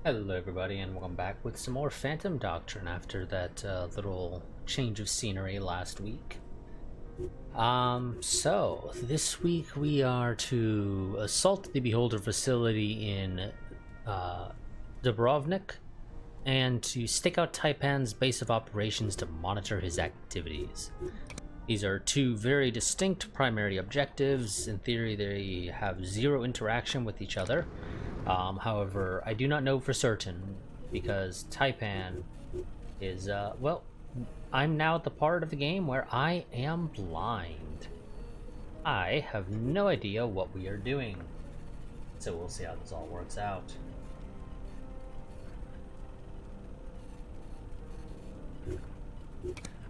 Hello everybody and welcome back with some more Phantom Doctrine after that little change of scenery last week. So this week we are to assault the Beholder facility in Dubrovnik and to stake out Taipan's base of operations to monitor his activities. These are two very distinct primary objectives. In theory they have zero interaction with each other. However, I do not know for certain because Taipan is, well, I'm now at the part of the game where I am blind. I have no idea what we are doing. So we'll see how this all works out.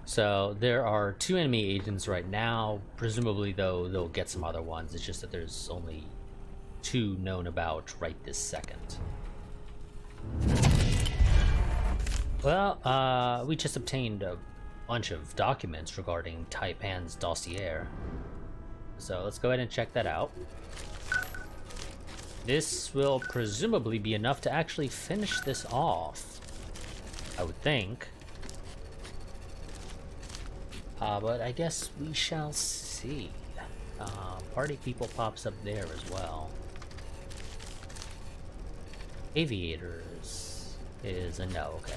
So there are two enemy agents right now. Presumably, though, they'll get some other ones. It's just that there's only two known about right this second. Well, we just obtained a bunch of documents regarding Taipan's dossier. So let's go ahead and check that out. This will presumably be enough to actually finish this off, I would think. But I guess we shall see. Party people pops up there as well. Aviators is a no, okay.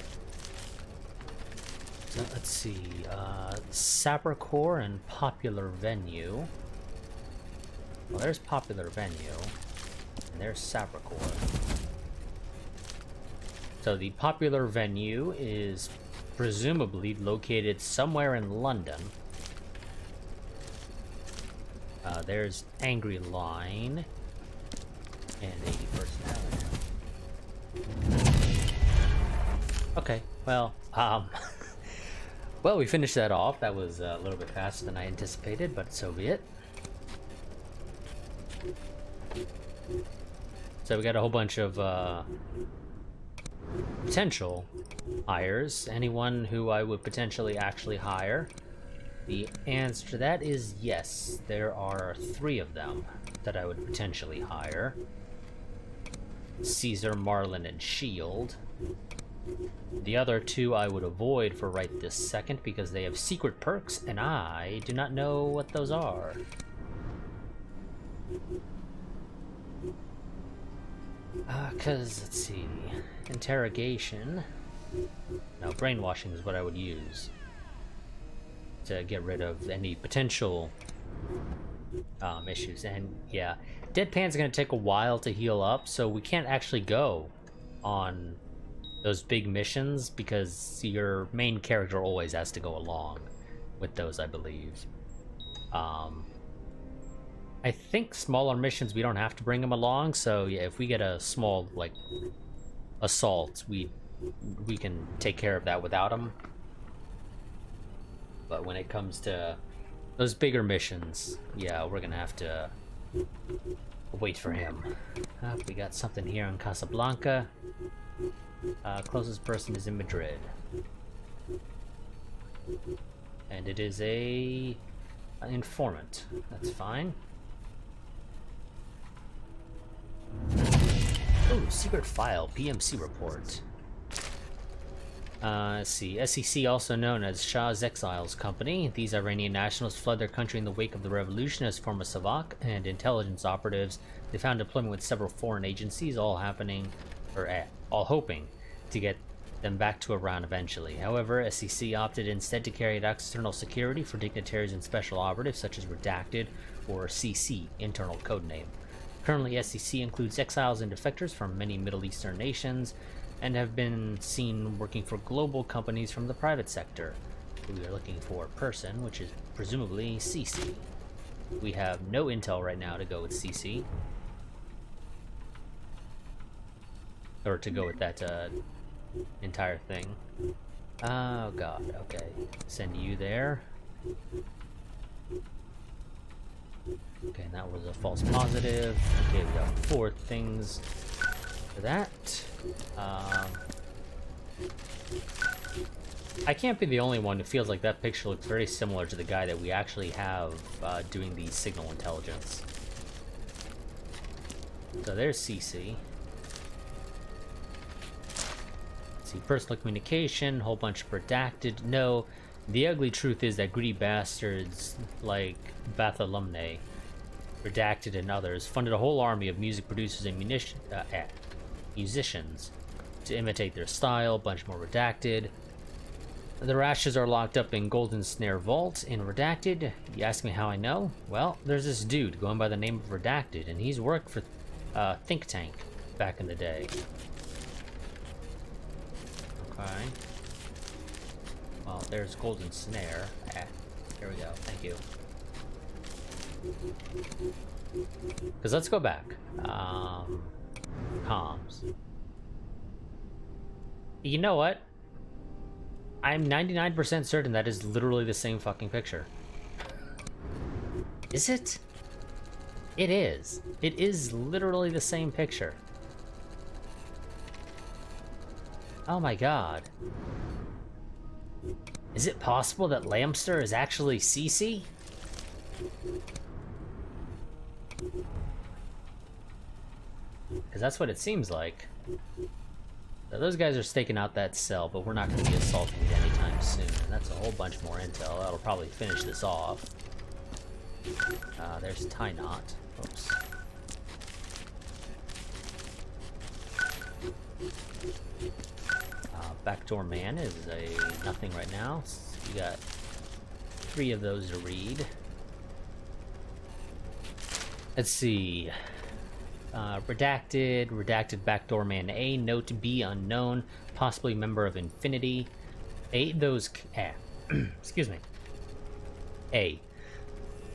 So let's see, Sapper Core and Popular Venue. Well, there's Popular Venue, and there's Sapper Core. So the Popular Venue is presumably located somewhere in London. There's Angry Line and 80 personnel. Okay, well, well, we finished that off. That was a little bit faster than I anticipated, but so be it. So we got a whole bunch of potential hires. Anyone who I would potentially actually hire? The answer to that is yes. There are 3 of them that I would potentially hire. Caesar, Marlin, and Shield. The other 2 I would avoid for right this second because they have secret perks and I do not know what those are. Cause, let's see, interrogation. No, brainwashing is what I would use to get rid of any potential issues. And yeah, Deadpan's gonna take a while to heal up, so we can't actually go on those big missions because your main character always has to go along with those, I believe. I think smaller missions we don't have to bring him along, so yeah, if we get a small like assault, we can take care of that without him. But when it comes to those bigger missions, yeah, we're gonna have to wait for him. We got something here in Casablanca. Closest person is in Madrid. And it is an informant. That's fine. Oh, secret file, PMC report. Let's see, SEC, also known as Shah's Exiles Company. These Iranian nationals fled their country in the wake of the revolution as former Savak and intelligence operatives. They found deployment with several foreign agencies, all hoping to get them back to Iran eventually. However, SEC opted instead to carry out external security for dignitaries and special operatives such as Redacted or CC, internal codename. Currently, SEC includes exiles and defectors from many Middle Eastern nations and have been seen working for global companies from the private sector. We are looking for a person, which is presumably CC. We have no intel right now to go with CC. Or to go with that entire thing. Oh god, okay. Send you there. Okay, and that was a false positive. Okay, we got 4 things for that. I can't be the only one who feels like that picture looks very similar to the guy that we actually have doing the signal intelligence. So there's CC. see, personal communication, whole bunch of redacted. No, the ugly truth is that greedy bastards like Bartholomew, redacted and others, funded a whole army of music producers and musicians to imitate their style. Bunch more redacted. Their ashes are locked up in Golden Snare Vault in Redacted. You ask me how I know? Well, there's this dude going by the name of Redacted, and he's worked for Think Tank back in the day. Okay. Well, there's Golden Snare. Here we go. Thank you. Because let's go back. Comms. You know what? I'm 99% certain that is literally the same fucking picture. Is it? It is. It is literally the same picture. Oh my god. Is it possible that Lamster is actually Cece? Because that's what it seems like. Now, those guys are staking out that cell, but we're not going to be assaulting it anytime soon. And that's a whole bunch more intel. That'll probably finish this off. There's Tie Knot. Oops. Backdoor Man is a nothing right now. So you got 3 of those to read. Let's see. Redacted Backdoor Man A, Note B unknown, possibly member of Infinity. Excuse me. A.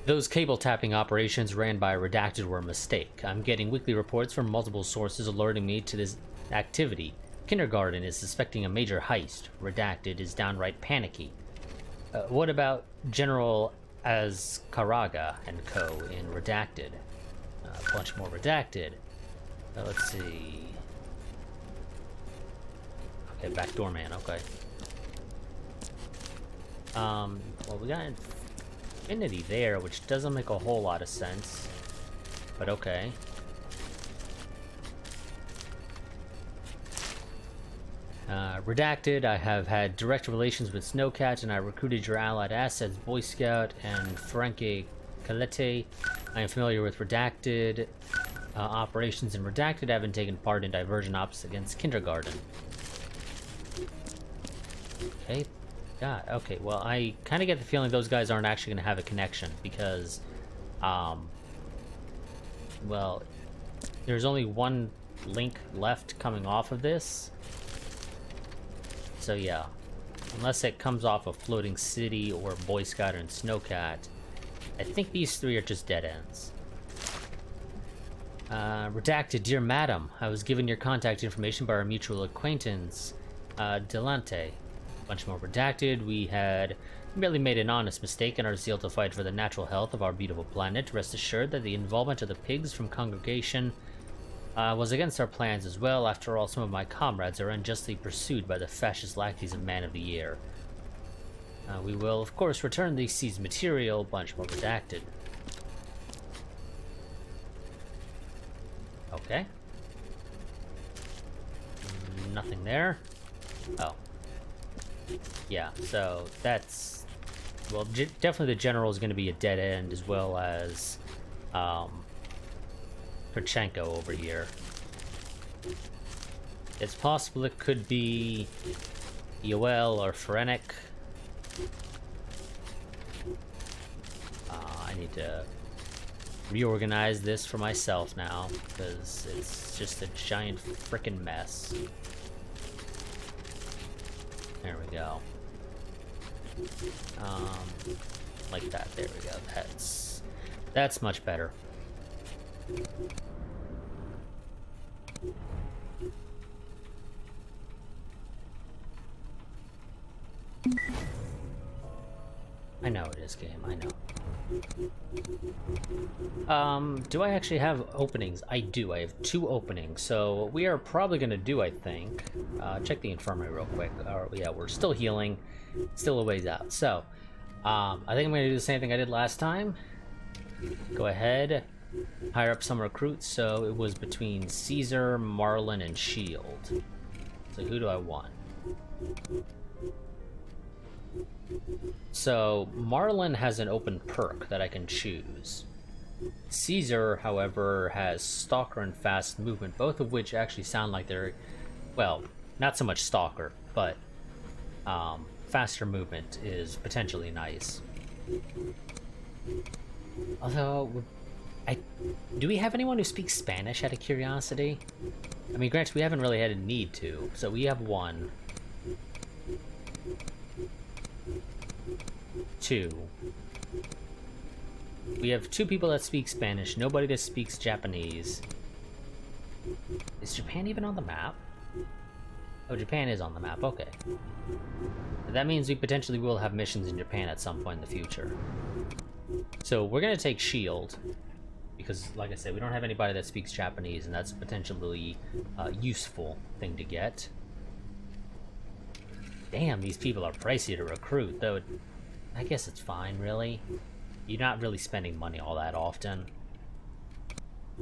Those cable tapping operations ran by Redacted were a mistake. I'm getting weekly reports from multiple sources alerting me to this activity. Kindergarten is suspecting a major heist. Redacted is downright panicky. What about General Azcaraga and co. in Redacted? A bunch more redacted. Let's see. Okay, Backdoor Man, okay. Well, we got Infinity there, which doesn't make a whole lot of sense. But okay. Redacted, I have had direct relations with Snowcat, and I recruited your allied assets, Boy Scout and Frankie Calette. I am familiar with Redacted operations in Redacted. I haven't taken part in diversion ops against Kindergarten. Okay, God, okay, well, I kind of get the feeling those guys aren't actually going to have a connection because, well, there's only one link left coming off of this. So yeah, unless it comes off of Floating City or Boy Scout and Snowcat, I think these 3 are just dead ends. Redacted, dear madam, I was given your contact information by our mutual acquaintance, Delante. A bunch more redacted. We had merely made an honest mistake in our zeal to fight for the natural health of our beautiful planet. Rest assured that the involvement of the pigs from Congregation was against our plans as well. After all, some of my comrades are unjustly pursued by the fascist lackeys of Man of the Year. We will, of course, return the seized material. Bunch more redacted. Okay. Nothing there. Oh. Yeah, so that's... Well, definitely the general is going to be a dead end, as well as Perchenko over here. It's possible it could be Yoel or Ferenik. I need to reorganize this for myself now, because it's just a giant frickin' mess. There we go. Like that, there we go. That's much better. I know it is, game, I know. Do I actually have openings? I do, I have 2 openings, so what we are probably gonna do, I think, check the infirmary real quick. Yeah, we're still healing, still a ways out, so, I think I'm gonna do the same thing I did last time. Go ahead, hire up some recruits, so it was between Caesar, Marlin, and Shield. So who do I want? So, Marlin has an open perk that I can choose. Caesar, however, has Stalker and Fast Movement, both of which actually sound like they're, well, not so much Stalker, but faster movement is potentially nice. Although, do we have anyone who speaks Spanish out of curiosity? I mean, granted, we haven't really had a need to, so we have 1. 2. We have 2 people that speak Spanish, nobody that speaks Japanese. Is Japan even on the map? Oh, Japan is on the map, okay. That means we potentially will have missions in Japan at some point in the future. So we're gonna take Shield, because like I said, we don't have anybody that speaks Japanese, and that's a potentially useful thing to get. Damn, these people are pricey to recruit, though I guess it's fine, really. You're not really spending money all that often.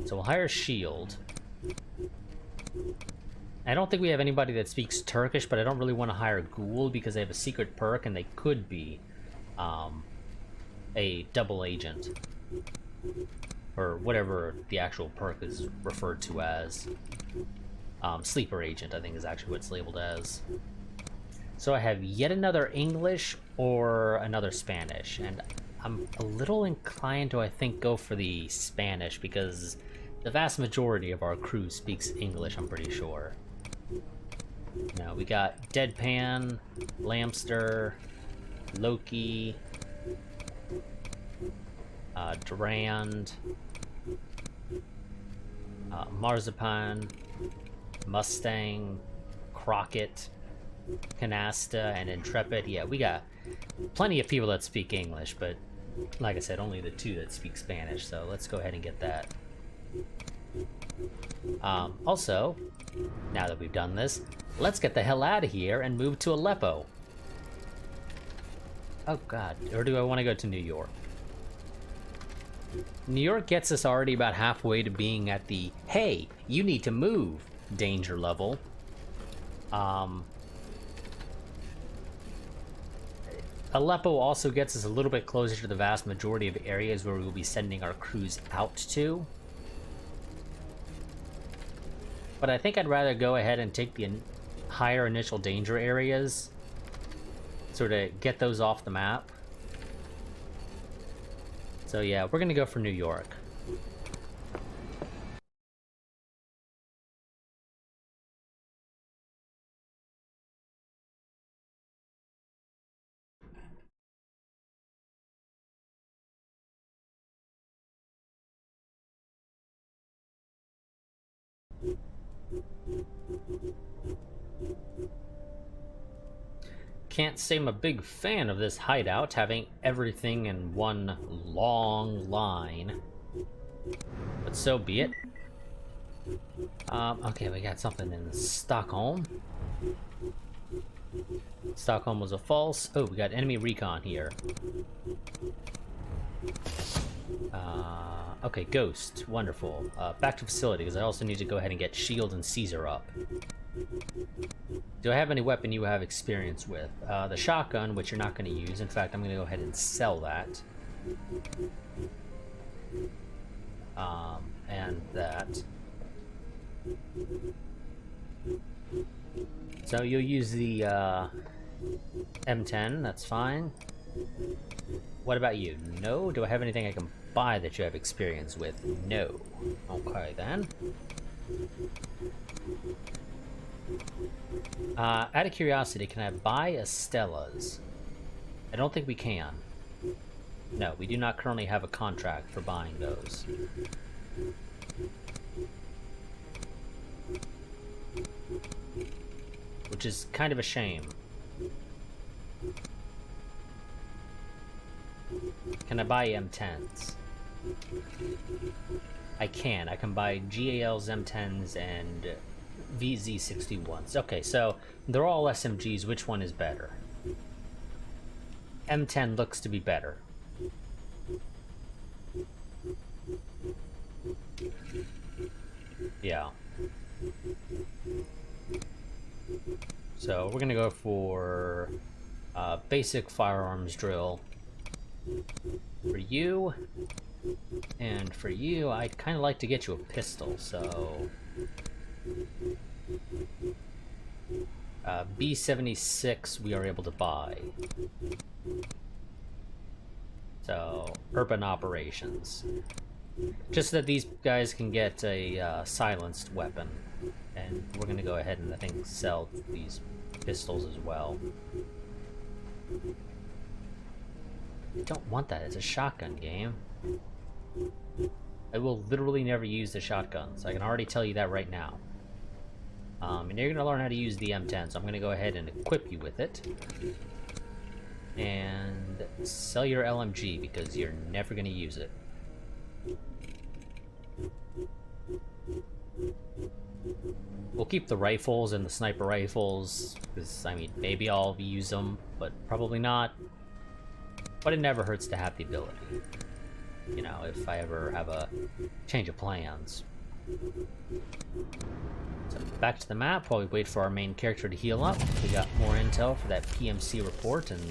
So we'll hire Shield. I don't think we have anybody that speaks Turkish, but I don't really want to hire Ghoul because they have a secret perk and they could be a double agent. Or whatever the actual perk is referred to as. Sleeper agent, I think, is actually what it's labeled as. So I have yet another English or another Spanish, and I'm a little inclined to, I think, go for the Spanish because the vast majority of our crew speaks English, I'm pretty sure. Now, we got Deadpan, Lamster, Loki, Durand, Marzipan, Mustang, Crockett, Canasta, and Intrepid. Yeah, we got plenty of people that speak English, but like I said, only the 2 that speak Spanish, so let's go ahead and get that. Also, now that we've done this, let's get the hell out of here and move to Aleppo. Oh god, or do I want to go to New York? New York gets us already about halfway to being at the, hey, you need to move danger level. Aleppo also gets us a little bit closer to the vast majority of areas where we will be sending our crews out to. But I think I'd rather go ahead and take the higher initial danger areas, sort of get those off the map. So yeah, we're gonna go for New York. Can't say I'm a big fan of this hideout, having everything in one long line. But so be it. Okay, we got something in Stockholm. Stockholm was a false. Oh, we got enemy recon here. Okay, Ghost. Wonderful. Back to facility, because I also need to go ahead and get Shield and Caesar up. Do I have any weapon you have experience with? The shotgun, which you're not going to use. In fact, I'm going to go ahead and sell that. And that. So you'll use the M10, that's fine. What about you? No? Do I have anything I can buy that you have experience with? No. Okay, then. Out of curiosity, can I buy Estella's? I don't think we can. No, we do not currently have a contract for buying those. Which is kind of a shame. Can I buy M10s? I can. I can buy GAL's M10s and VZ61s. Okay, so they're all SMGs. Which one is better? M10 looks to be better. Yeah. So So we're gonna go for basic firearms drill for you, and for you I'd kind of like to get you a pistol, so B76 we are able to buy. So urban operations, just so that these guys can get a silenced weapon, and we're gonna go ahead and I think sell these pistols as well. I don't want that. It's a shotgun game. I will literally never use the shotguns. I can already tell you that right now. And you're gonna learn how to use the M10, so I'm gonna go ahead and equip you with it. And sell your LMG because you're never gonna use it. We'll keep the rifles and the sniper rifles, because, I mean, maybe I'll use them, but probably not. But it never hurts to have the ability. You know, if I ever have a change of plans. So back to the map while we wait for our main character to heal up. We got more intel for that PMC report, and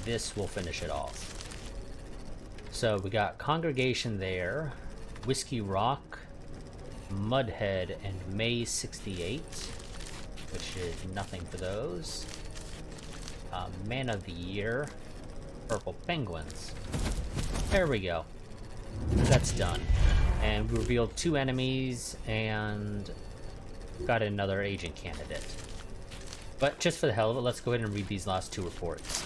this will finish it off. So we got Congregation there, Whiskey Rock, Mudhead, and May 68, which is nothing for those. Man of the Year, Purple Penguins. There we go. That's done. And we revealed 2 enemies and got another agent candidate. But just for the hell of it, let's go ahead and read these last 2 reports.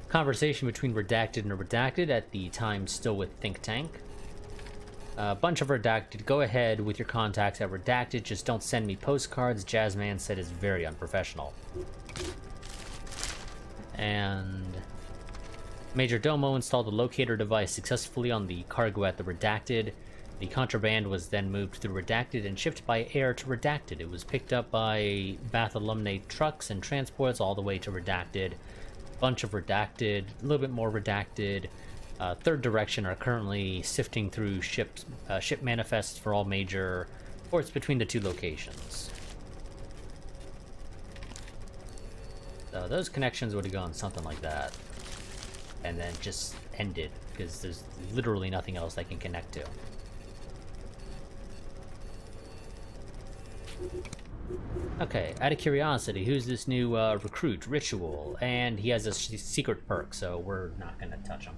Conversation between Redacted and Redacted, at the time still with Think Tank. A bunch of Redacted. Go ahead with your contacts at Redacted, just don't send me postcards. Jazzman said it's very unprofessional. And Major Domo installed the locator device successfully on the cargo at the Redacted. The contraband was then moved through Redacted and shipped by air to Redacted. It was picked up by Bath alumni trucks and transports all the way to Redacted. Bunch of Redacted, a little bit more Redacted. Third Direction are currently sifting through ship manifests for all major ports between the 2 locations. So those connections would have gone something like that. And then just ended, because there's literally nothing else they can connect to. Okay, out of curiosity, who's this new recruit, Ritual? And he has a secret perk, so we're not going to touch him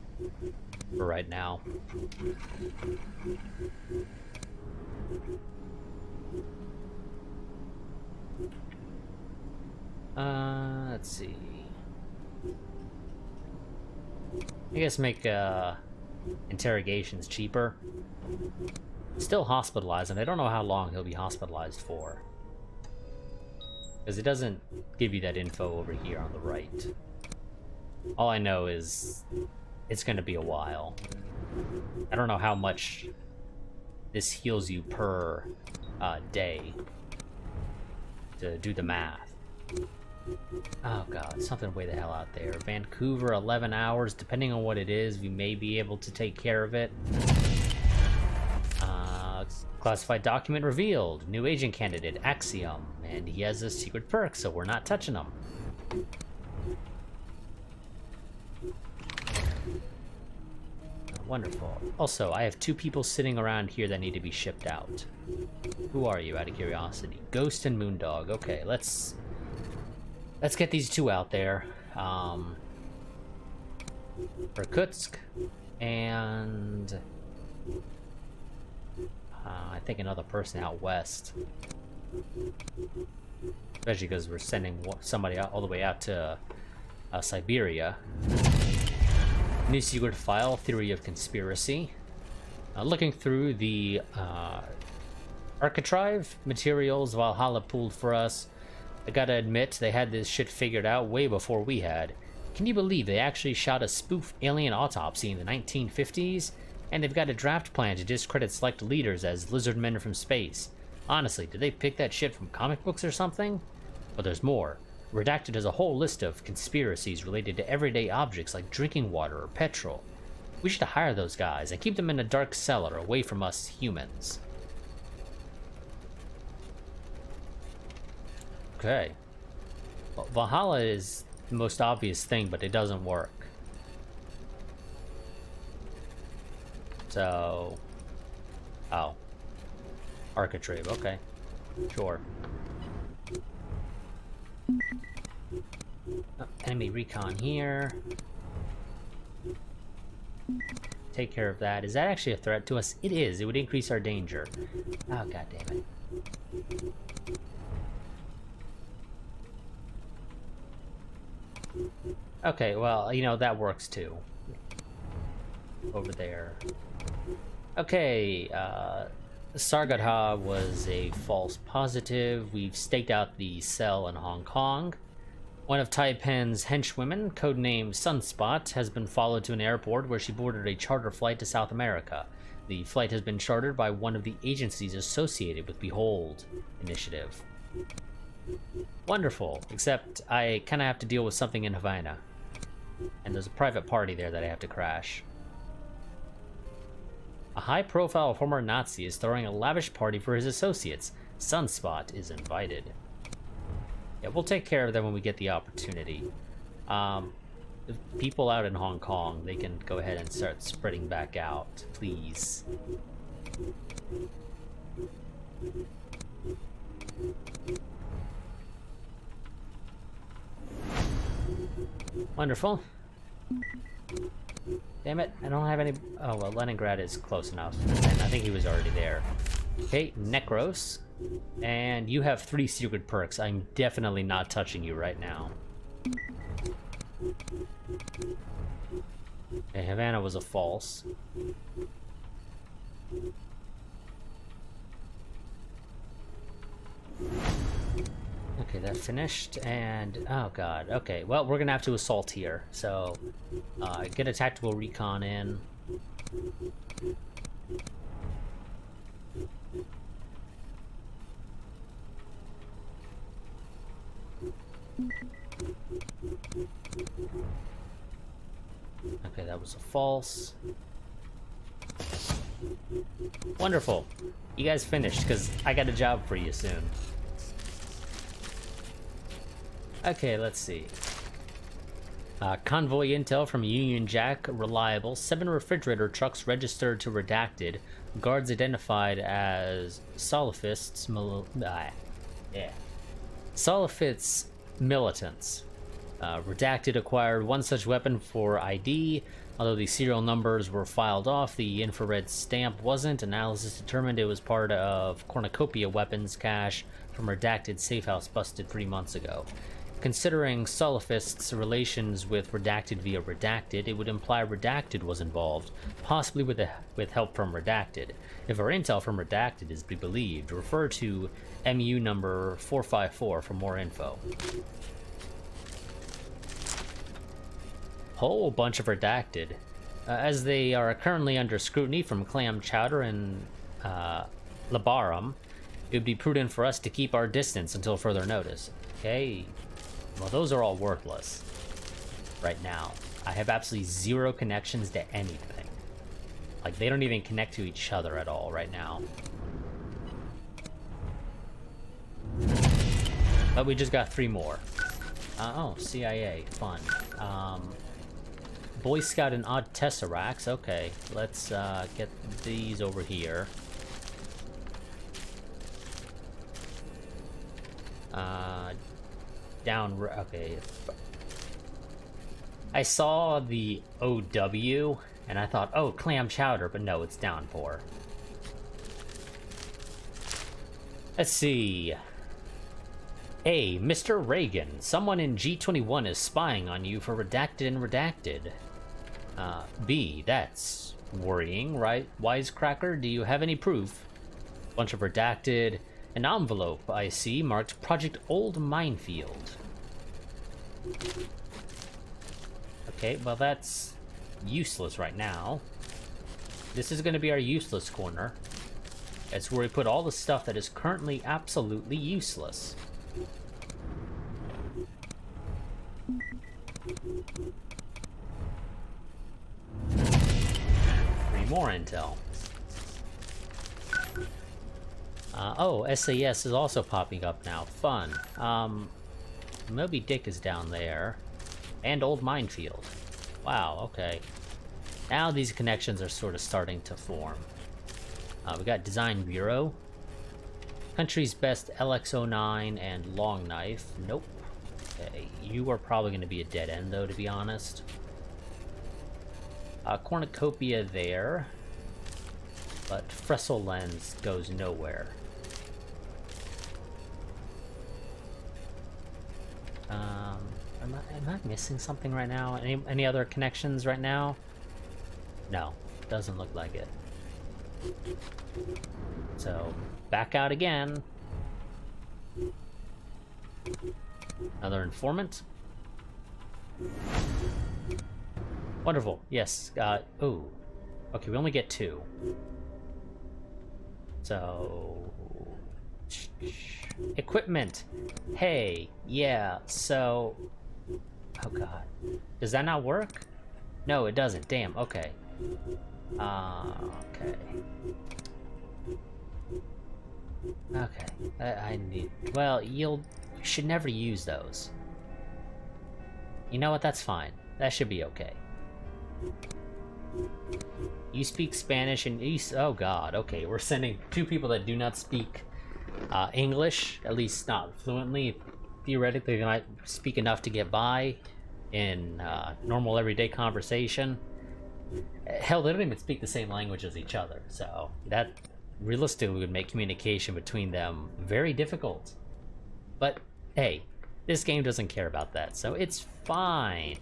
for right now. Let's see. I guess make interrogations cheaper. Still hospitalized, and I don't know how long he'll be hospitalized for. Because it doesn't give you that info over here on the right. All I know is it's going to be a while. I don't know how much this heals you per day to do the math. Oh god, something way the hell out there. Vancouver, 11 hours. Depending on what it is, we may be able to take care of it. Classified document revealed. New agent candidate, Axiom. And he has a secret perk, so we're not touching him. Wonderful. Also, I have 2 people sitting around here that need to be shipped out. Who are you, out of curiosity? Ghost and Moondog. Okay, let's get these 2 out there. Irkutsk and I think another person out west. Especially because we're sending somebody out, all the way out to Siberia. New secret file, Theory of Conspiracy. Looking through the archive materials Valhalla pulled for us, I gotta admit, they had this shit figured out way before we had. Can you believe they actually shot a spoof alien autopsy in the 1950s? And they've got a draft plan to discredit select leaders as lizard men from space. Honestly, did they pick that shit from comic books or something? But there's more. Redacted has a whole list of conspiracies related to everyday objects like drinking water or petrol. We should hire those guys and keep them in a dark cellar away from us humans. Okay. Well, Valhalla is the most obvious thing, but it doesn't work. So... Oh. Architrave, okay. Sure. Oh, enemy recon here. Take care of that. Is that actually a threat to us? It is. It would increase our danger. Oh, god damn it. Okay, well, you know, that works too. Over there. Okay, Sargadha was a false positive. We've staked out the cell in Hong Kong. One of Taipan's henchwomen, codenamed Sunspot, has been followed to an airport where she boarded a charter flight to South America. The flight has been chartered by one of the agencies associated with Behold Initiative. Wonderful, except I kind of have to deal with something in Havana. And there's a private party there that I have to crash. A high-profile former Nazi is throwing a lavish party for his associates. Sunspot is invited. Yeah, we'll take care of them when we get the opportunity. The people out in Hong Kong, they can go ahead and start spreading back out, please. Wonderful. Damn it, I don't have any... Oh, well, Leningrad is close enough. And I think he was already there. Okay, Necros. And you have 3 secret perks. I'm definitely not touching you right now. Okay, Havana was a false. Okay, that finished, and... Oh, God. Okay, well, we're gonna have to assault here. So, get a tactical recon in. Okay, that was a false. Wonderful. You guys finished, because I got a job for you soon. Okay, let's see. Convoy intel from Union Jack, reliable. 7 refrigerator trucks registered to redacted. Guards identified as Salafists. Salafists militants. Redacted acquired 1 such weapon for ID. Although the serial numbers were filed off, the infrared stamp wasn't. Analysis determined it was part of cornucopia weapons cache from redacted safe house busted 3 months ago. Considering Salafists' relations with Redacted via Redacted, it would imply Redacted was involved, possibly with help from Redacted. If our intel from Redacted is to be believed, refer to MU number 454 for more info. Whole bunch of Redacted. As they are currently under scrutiny from Clam Chowder and Labarum, it would be prudent for us to keep our distance until further notice. Okay. Well, those are all worthless right now. I have absolutely 0 connections to anything. Like, they don't even connect to each other at all right now. But we just got 3 more. Oh, CIA. Fun. Boy Scout and Odd Tesseracts. Okay, let's get these over here. Down, okay. I saw the OW, and I thought, oh, Clam Chowder, but no, it's Downpour. Let's see. A, Mr. Reagan, someone in G21 is spying on you for Redacted and Redacted. B, that's worrying, right? Wisecracker, do you have any proof? Bunch of Redacted. An envelope, I see, marked Project Old Minefield. Okay, well that's useless right now. This is going to be our useless corner. It's where we put all the stuff that is currently absolutely useless. 3 more intel. Oh, SAS is also popping up now. Fun. Moby Dick is down there. And Old Minefield. Wow, okay. Now these connections are sort of starting to form. We got Design Bureau. Country's Best LX09 and Long Knife. Nope. Okay, you are probably going to be a dead end, though, to be honest. Cornucopia there. But Fresnel Lens goes nowhere. Am I missing something right now? Any other connections right now? No, doesn't look like it. So, back out again. Another informant. Wonderful, yes. Ooh. Okay, we only get 2. So... Equipment! Hey, yeah, so... Oh god. Does that not work? No, it doesn't. Damn, okay. Okay. Okay. I need... Well, you should never use those. You know what? That's fine. That should be okay. You speak Spanish and oh god, okay. We're sending 2 people that do not speak English, at least not fluently. Theoretically, they might speak enough to get by in normal everyday conversation. Hell, they don't even speak the same language as each other, so that realistically would make communication between them very difficult. But hey, this game doesn't care about that, so it's fine.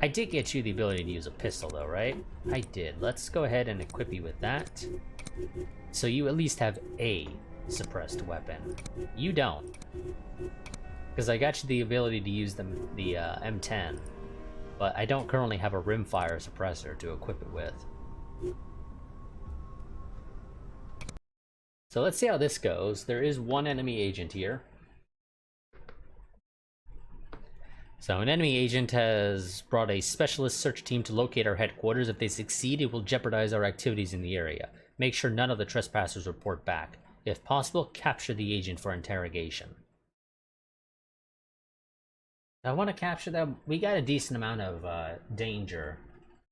I did get you the ability to use a pistol though, right? I did. Let's go ahead and equip you with that. So you at least have a suppressed weapon. You don't. Because I got you the ability to use the M10. But I don't currently have a rimfire suppressor to equip it with. So let's see how this goes. There is 1 enemy agent here. So an enemy agent has brought a specialist search team to locate our headquarters. If they succeed, it will jeopardize our activities in the area. Make sure none of the trespassers report back. If possible, capture the agent for interrogation. I want to capture them. We got a decent amount of danger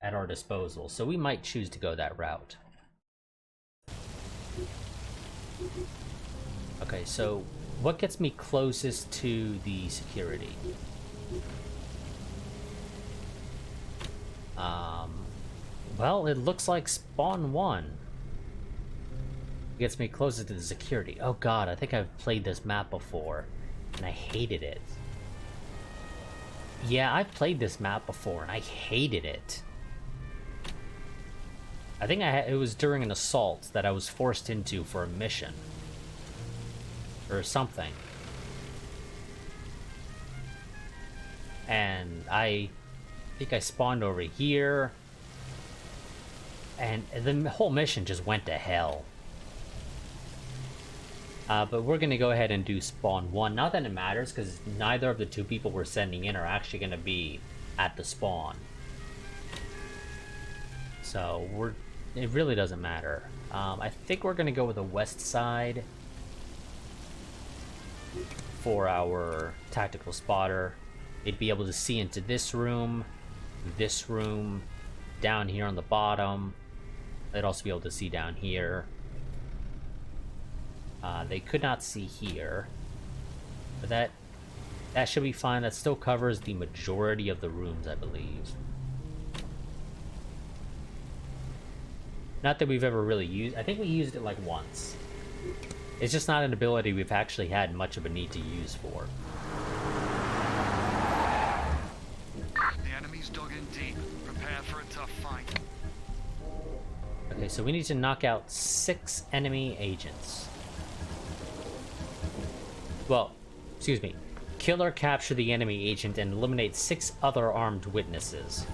at our disposal, so we might choose to go that route. Okay, so what gets me closest to the security? Well, it looks like spawn 1 gets me closest to the security. Oh god, I think I've played this map before, and I hated it. Yeah, I've played this map before, and I hated it. I think it was during an assault that I was forced into for a mission. Or something. And I think I spawned over here. And the whole mission just went to hell. But we're going to go ahead and do spawn 1. Not that it matters, because neither of the 2 people we're sending in are actually going to be at the spawn. So it really doesn't matter. I think we're going to go with the west side for our tactical spotter. They'd be able to see into this room, down here on the bottom. They'd also be able to see down here. They could not see here, but that should be fine. That still covers the majority of the rooms, I believe. Not that we've ever really used. I think we used it like once. It's just not an ability we've actually had much of a need to use for. The enemy's dug in deep. Prepare for a tough fight. Okay, so we need to knock out 6 enemy agents. Well, excuse me. Kill or capture the enemy agent and eliminate 6 other armed witnesses.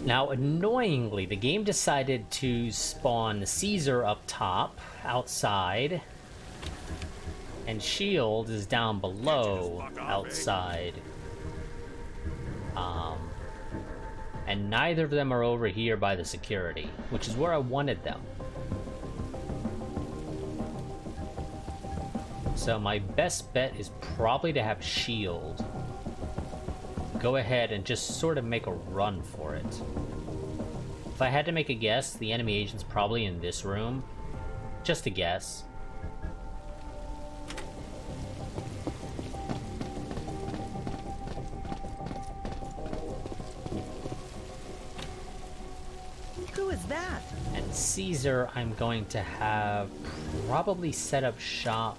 Now, annoyingly, the game decided to spawn Caesar up top, outside, and Shield is down below, outside. And neither of them are over here by the security, which is where I wanted them. So my best bet is probably to have shield go ahead and just sort of make a run for it. If I had to make a guess, the enemy agent's probably in this room. Just a guess. Who is that? And Caesar, I'm going to have probably set up shop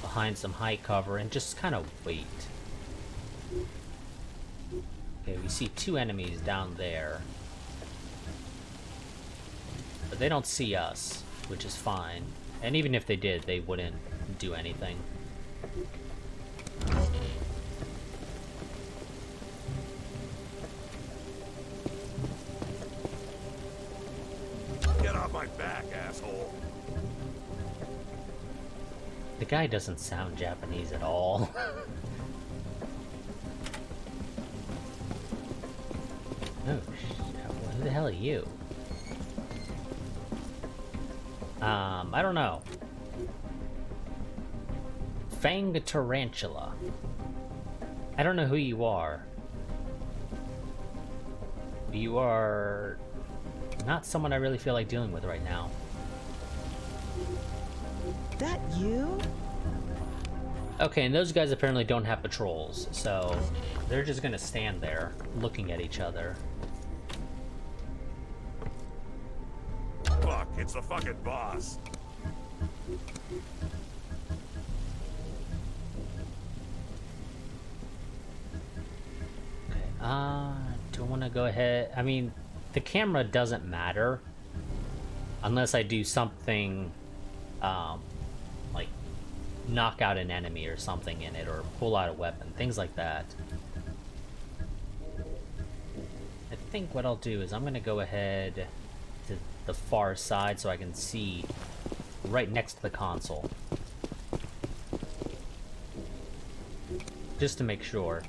behind some high cover and just kind of wait. Okay, we see two enemies down there. But they don't see us, which is fine. And even if they did, they wouldn't do anything. Get off my back, asshole. The guy doesn't sound Japanese at all. Oh, who the hell are you? I don't know. Fang Tarantula. I don't know who you are. You are not someone I really feel like dealing with right now. That you? Okay, and those guys apparently don't have patrols, so they're just gonna stand there looking at each other. Fuck, it's the fucking boss. Do I want to go ahead? I mean, the camera doesn't matter unless I do something, like knock out an enemy or something in it, or pull out a weapon, things like that. I think what I'll do is I'm going to go ahead to the far side so I can see right next to the console. Just to make sure.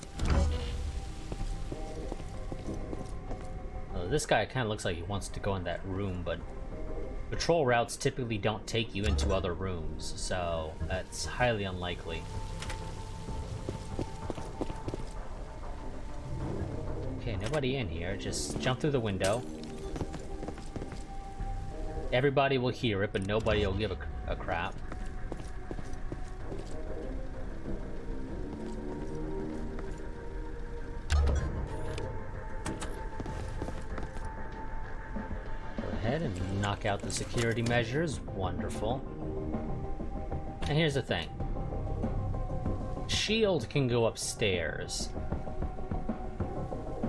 This guy kind of looks like he wants to go in that room, but patrol routes typically don't take you into other rooms, so that's highly unlikely. Okay, nobody in here. Just jump through the window. Everybody will hear it, but nobody will give a crap. And knock out the security measures. Wonderful. And here's the thing. Shield can go upstairs.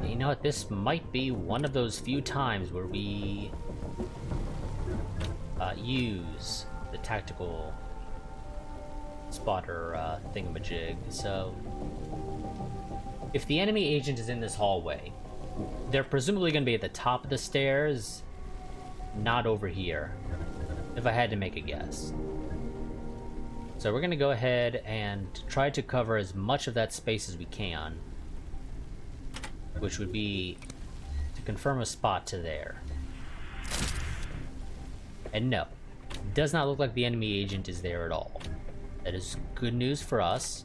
You know what? This might be one of those few times where we use the tactical spotter thingamajig. So, if the enemy agent is in this hallway, they're presumably going to be at the top of the stairs, not over here, if I had to make a guess. So we're gonna go ahead and try to cover as much of that space as we can, which would be to confirm a spot to there. And no, it does not look like the enemy agent is there at all. That is good news for us.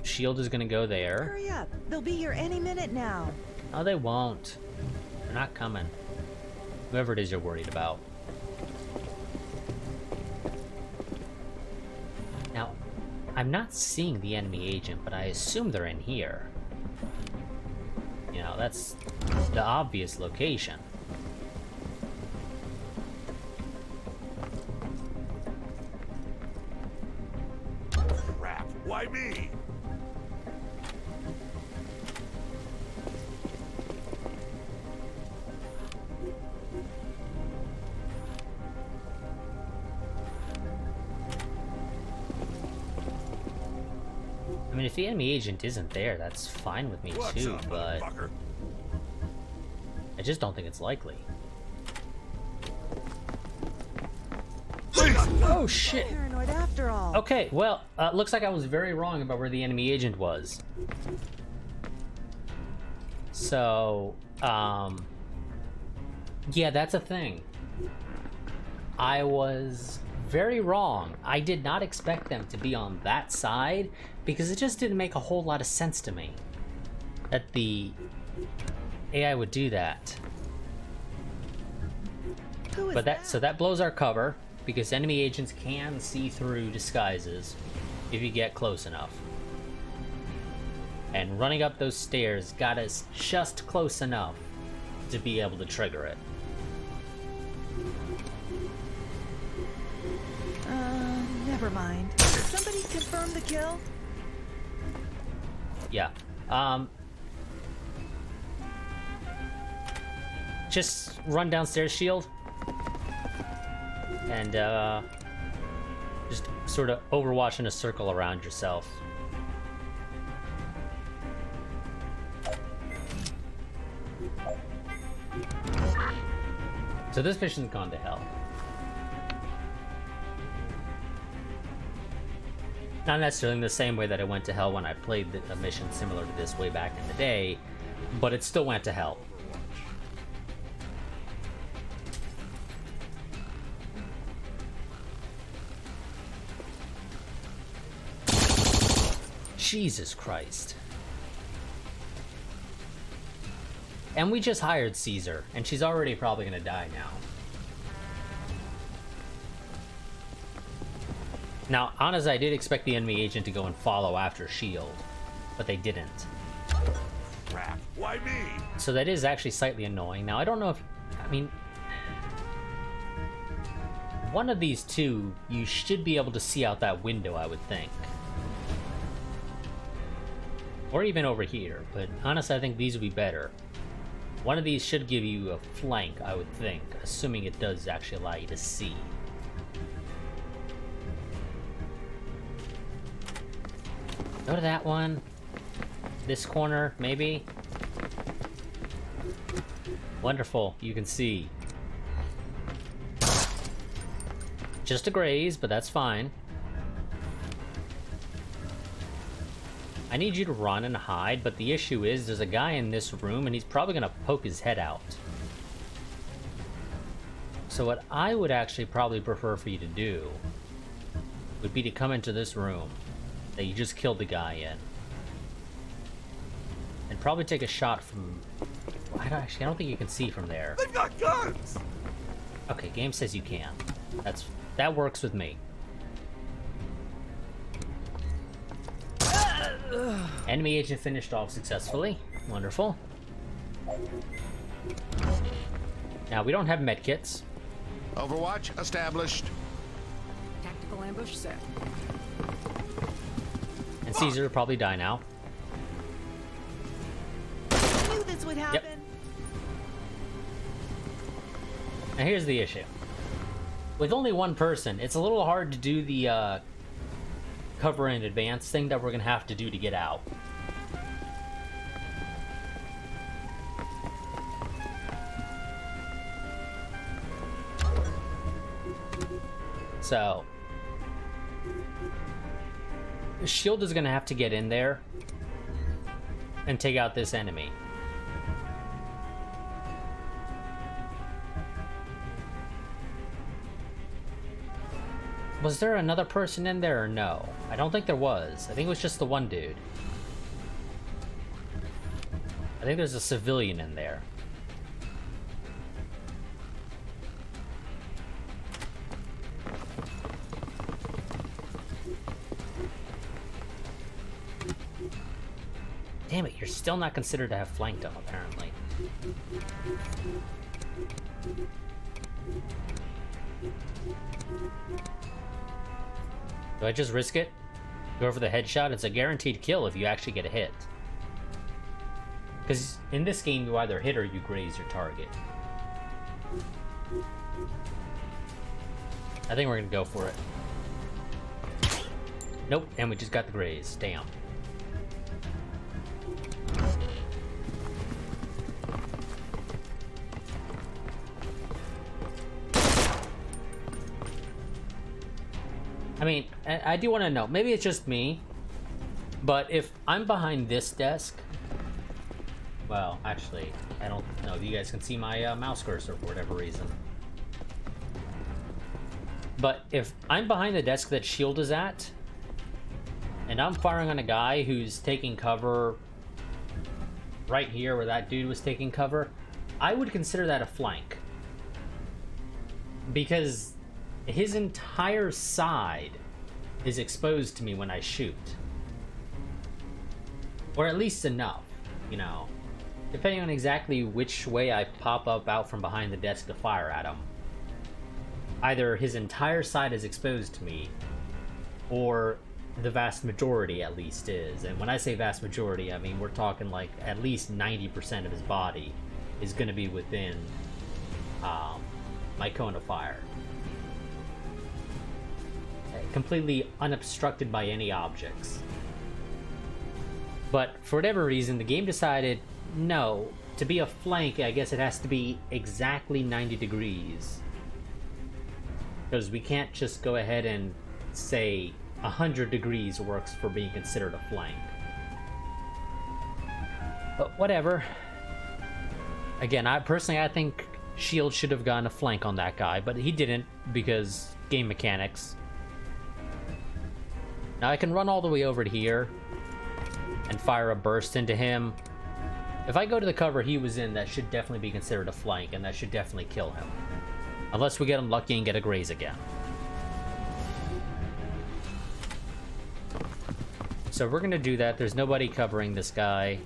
Shield is gonna go there. Hurry up! They'll be here any minute now. Oh, they won't. They're not coming. Whoever it is you're worried about. Now, I'm not seeing the enemy agent, but I assume they're in here. You know, that's the obvious location. Crap, why me? I mean, if the enemy agent isn't there, that's fine with me too, but I just don't think it's likely. Oh shit! Paranoid after all. Okay, well, looks like I was very wrong about where the enemy agent was. So, yeah, that's a thing. I was very wrong. I did not expect them to be on that side because it just didn't make a whole lot of sense to me that the AI would do that. Who is But that? so that blows our cover because enemy agents can see through disguises if you get close enough. And running up those stairs got us just close enough to be able to trigger it. Never mind. Did somebody confirm the kill? Yeah. Just run downstairs, Shield. And, just sort of overwatch in a circle around yourself. So this mission's gone to hell. Not necessarily in the same way that it went to hell when I played a mission similar to this way back in the day, but it still went to hell. Jesus Christ. And we just hired Caesar, and she's already probably gonna die now. Now, honestly, I did expect the enemy agent to go and follow after S.H.I.E.L.D., but they didn't. Crap. Why me? So that is actually slightly annoying. Now, I don't know if... I mean... One of these two, you should be able to see out that window, I would think. Or even over here, but honestly, I think these would be better. One of these should give you a flank, I would think, assuming it does actually allow you to see. Go to that one. This corner, maybe. Wonderful, you can see. Just a graze, but that's fine. I need you to run and hide, but the issue is there's a guy in this room and he's probably gonna poke his head out. So what I would actually probably prefer for you to do would be to come into this room that you just killed the guy in. And probably take a shot from... I don't think you can see from there. They've got guns! Okay, game says you can. That works with me. Enemy agent finished off successfully. Wonderful. Now, we don't have medkits. Overwatch established. Tactical ambush set. And Caesar will probably die now. I knew this would happen. Now, here's the issue. With only one person, it's a little hard to do the cover in advance thing that we're gonna have to do to get out. So, S.H.I.E.L.D. is gonna have to get in there and take out this enemy. Was there another person in there or no? I don't think there was. I think it was just the one dude. I think there's a civilian in there. Damn it, you're still not considered to have flanked him, apparently. Do I just risk it? Go for the headshot? It's a guaranteed kill if you actually get a hit. Because in this game, you either hit or you graze your target. I think we're gonna go for it. Nope, and we just got the graze. Damn. I mean, I do want to know, maybe it's just me, but if I'm behind this desk, well, actually, I don't know if you guys can see my mouse cursor for whatever reason. But if I'm behind the desk that shield is at, and I'm firing on a guy who's taking cover right here where that dude was taking cover, I would consider that a flank. Because his entire side is exposed to me when I shoot. Or at least enough, you know. Depending on exactly which way I pop up out from behind the desk to fire at him. Either his entire side is exposed to me, or the vast majority at least is. And when I say vast majority, I mean we're talking like at least 90% of his body is going to be within my cone of fire. Completely unobstructed by any objects. But for whatever reason, the game decided, no, to be a flank, I guess it has to be exactly 90 degrees. Because we can't just go ahead and say 100 degrees works for being considered a flank. But whatever. Again, I think Shield should have gone a flank on that guy, but he didn't because game mechanics. Now I can run all the way over to here and fire a burst into him. If I go to the cover he was in, that should definitely be considered a flank, and that should definitely kill him. Unless we get him lucky and get a graze again. So we're gonna do that. There's nobody covering this guy.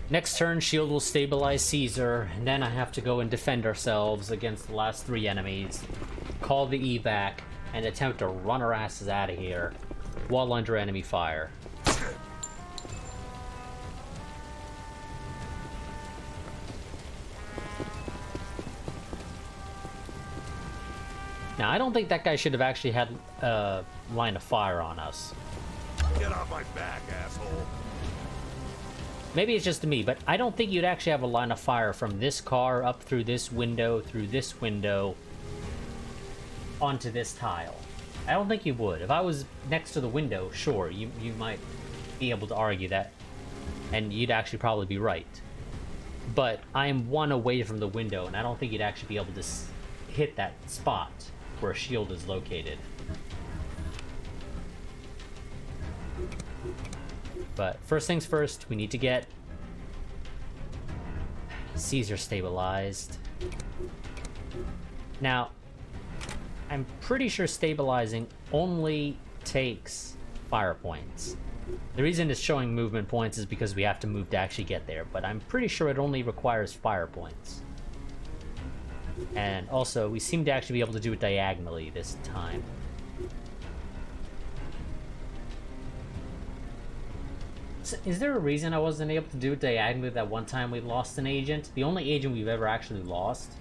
Next turn, Shield will stabilize Caesar, and then I have to go and defend ourselves against the last 3 enemies, call the evac, and attempt to run our asses out of here while under enemy fire. Now, I don't think that guy should have actually had a line of fire on us. Get off my back, asshole. Maybe it's just me, but I don't think you'd actually have a line of fire from this car up through this window, onto this tile. I don't think you would. If I was next to the window, sure, you might be able to argue that, and you'd actually probably be right. But I'm 1 away from the window, and I don't think you'd actually be able to hit that spot where a shield is located. But first things first, we need to get Caesar stabilized. Now, I'm pretty sure stabilizing only takes fire points. The reason it's showing movement points is because we have to move to actually get there, but I'm pretty sure it only requires fire points. And also, we seem to actually be able to do it diagonally this time. So is there a reason I wasn't able to do it diagonally that one time we lost an agent? The only agent we've ever actually lost?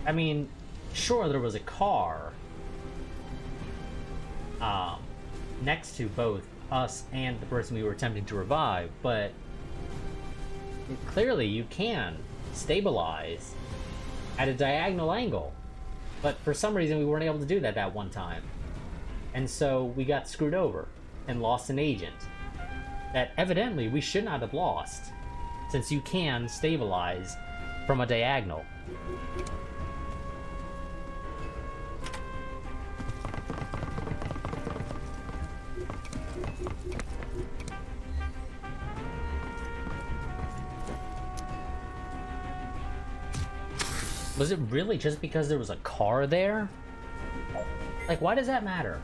I mean, sure, there was a car next to both us and the person we were attempting to revive, but clearly you can stabilize at a diagonal angle. But for some reason we weren't able to do that one time. And so we got screwed over and lost an agent that evidently we should not have lost, since you can stabilize from a diagonal. Was it really just because there was a car there? Like, why does that matter?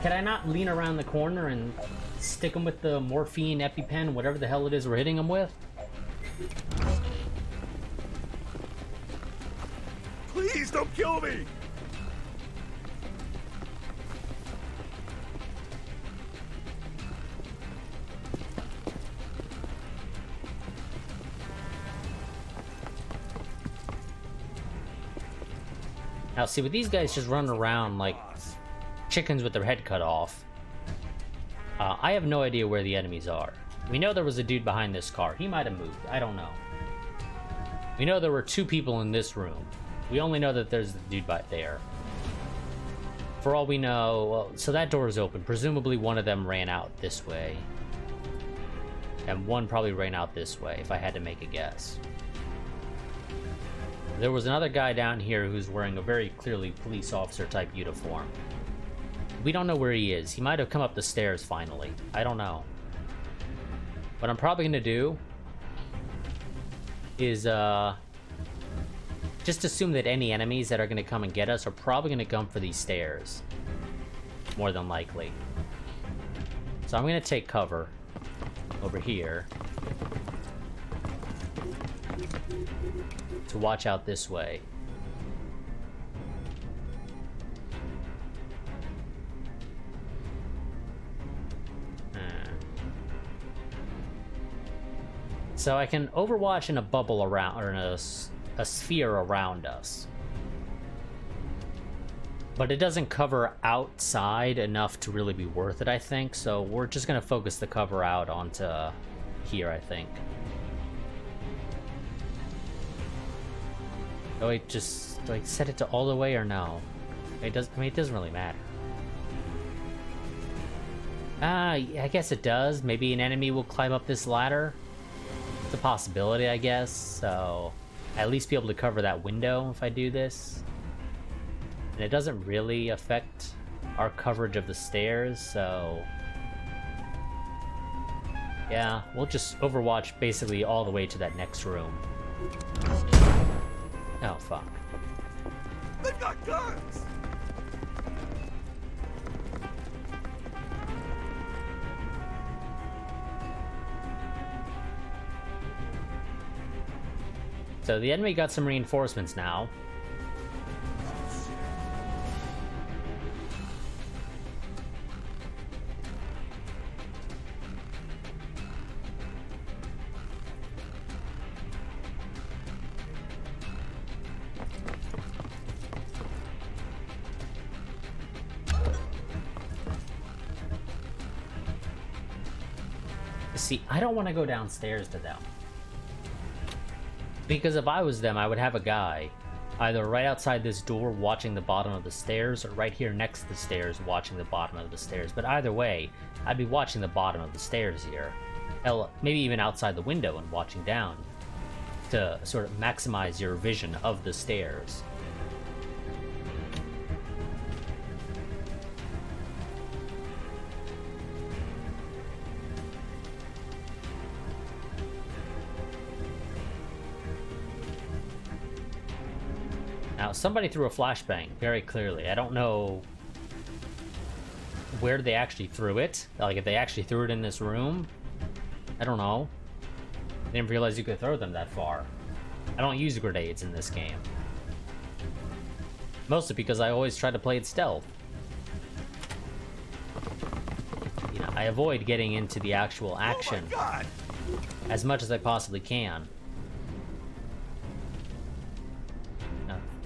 Can I not lean around the corner and stick him with the morphine, EpiPen, whatever the hell it is we're hitting him with? Please don't kill me! Now, see, with these guys just running around like chickens with their head cut off, I have no idea where the enemies are. We know there was a dude behind this car. He might have moved. I don't know. We know there were 2 people in this room. We only know that there's the dude back there. For all we know, well, so that door is open. Presumably one of them ran out this way. And one probably ran out this way, if I had to make a guess. There was another guy down here who's wearing a very clearly police officer type uniform. We don't know where he is. He might have come up the stairs finally. I don't know. What I'm probably gonna do is just assume that any enemies that are gonna come and get us are probably gonna come for these stairs. More than likely. So I'm gonna take cover over here to watch out this way. So I can overwatch in a bubble around, or in a sphere around us. But it doesn't cover outside enough to really be worth it, I think. So we're just gonna focus the cover out onto here, I think. Do I set it to all the way or no? It doesn't really matter. I guess it does. Maybe an enemy will climb up this ladder. It's a possibility, I guess. So at least be able to cover that window if I do this. And it doesn't really affect our coverage of the stairs, so yeah, we'll just overwatch basically all the way to that next room. Oh, fuck. They've got guns! So the enemy got some reinforcements now. See, I don't want to go downstairs to them. Because if I was them, I would have a guy either right outside this door watching the bottom of the stairs, or right here next to the stairs watching the bottom of the stairs. But either way, I'd be watching the bottom of the stairs here. Hell, maybe even outside the window and watching down to sort of maximize your vision of the stairs. Now, somebody threw a flashbang, very clearly. I don't know where they actually threw it. Like, if they actually threw it in this room. I don't know. I didn't realize you could throw them that far. I don't use grenades in this game. Mostly because I always try to play it stealth. You know, I avoid getting into the actual action as much as I possibly can.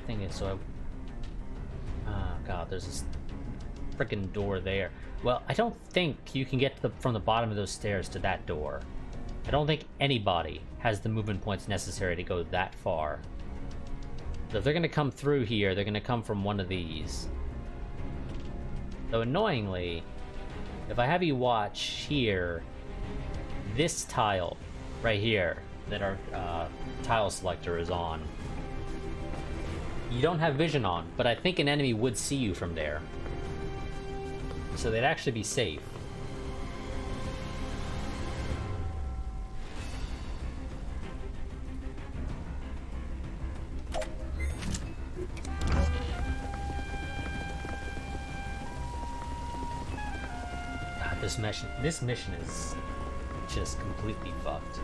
Thing is, so oh god, there's this freaking door there. Well, I don't think you can get from the bottom of those stairs to that door. I don't think anybody has the movement points necessary to go that far. So if they're gonna come through here, they're gonna come from one of these. So annoyingly, if I have you watch here, this tile right here that our tile selector is on, you don't have vision on, but I think an enemy would see you from there. So they'd actually be safe. God, this mission is just completely fucked.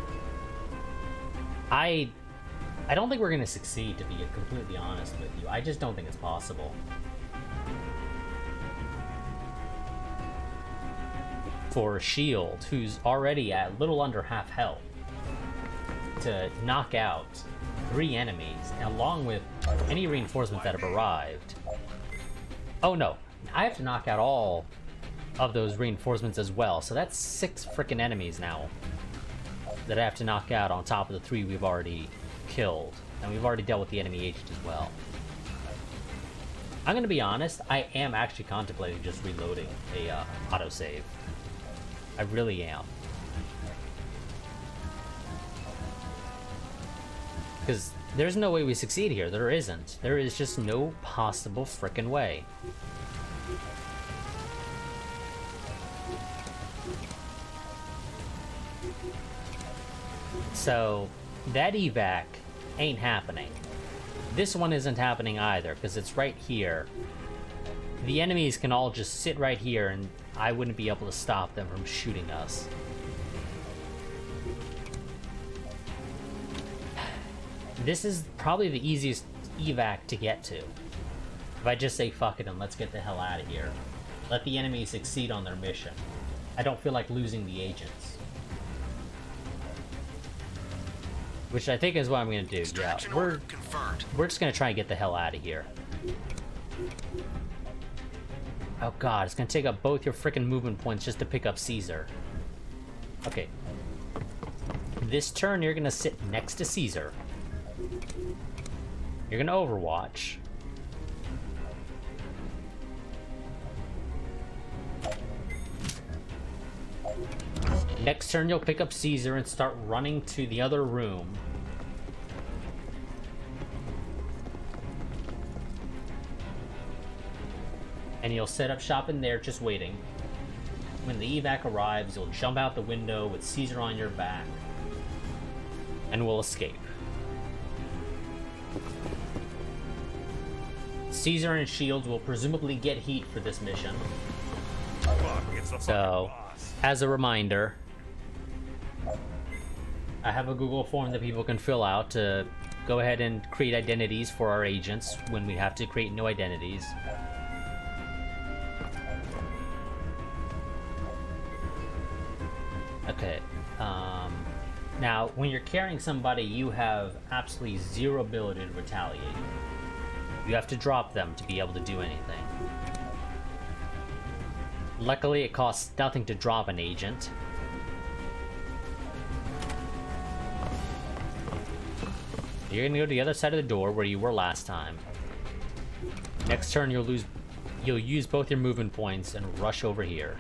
I don't think we're going to succeed, to be completely honest with you. I just don't think it's possible. For Shield, who's already at little under half health, to knock out 3 enemies, along with any reinforcements that have arrived. Oh no, I have to knock out all of those reinforcements as well, so that's 6 frickin' enemies now that I have to knock out on top of the 3 we've already killed, and we've already dealt with the enemy agent as well. I'm gonna be honest, I am actually contemplating just reloading a autosave. I really am. Because there's no way we succeed here. There isn't. There is just no possible frickin' way. So, that evac ain't happening. This one isn't happening either, because it's right here. The enemies can all just sit right here, and I wouldn't be able to stop them from shooting us. This is probably the easiest evac to get to. If I just say fuck it and let's get the hell out of here. Let the enemies succeed on their mission. I don't feel like losing the agents. Which I think is what I'm gonna do. Yeah, we're just gonna try and get the hell out of here. Oh god, it's gonna take up both your freaking movement points just to pick up Caesar. Okay. This turn you're gonna sit next to Caesar. You're gonna overwatch. Next turn you'll pick up Caesar and start running to the other room. And you'll set up shop in there just waiting. When the evac arrives, you'll jump out the window with Caesar on your back. And we'll escape. Caesar and Shields will presumably get heat for this mission. So, as a reminder, I have a Google form that people can fill out to go ahead and create identities for our agents when we have to create new identities. Okay, now when you're carrying somebody, you have absolutely zero ability to retaliate. You have to drop them to be able to do anything. Luckily, it costs nothing to drop an agent. You're gonna go to the other side of the door where you were last time. Next turn, you'll use both your movement points and rush over here.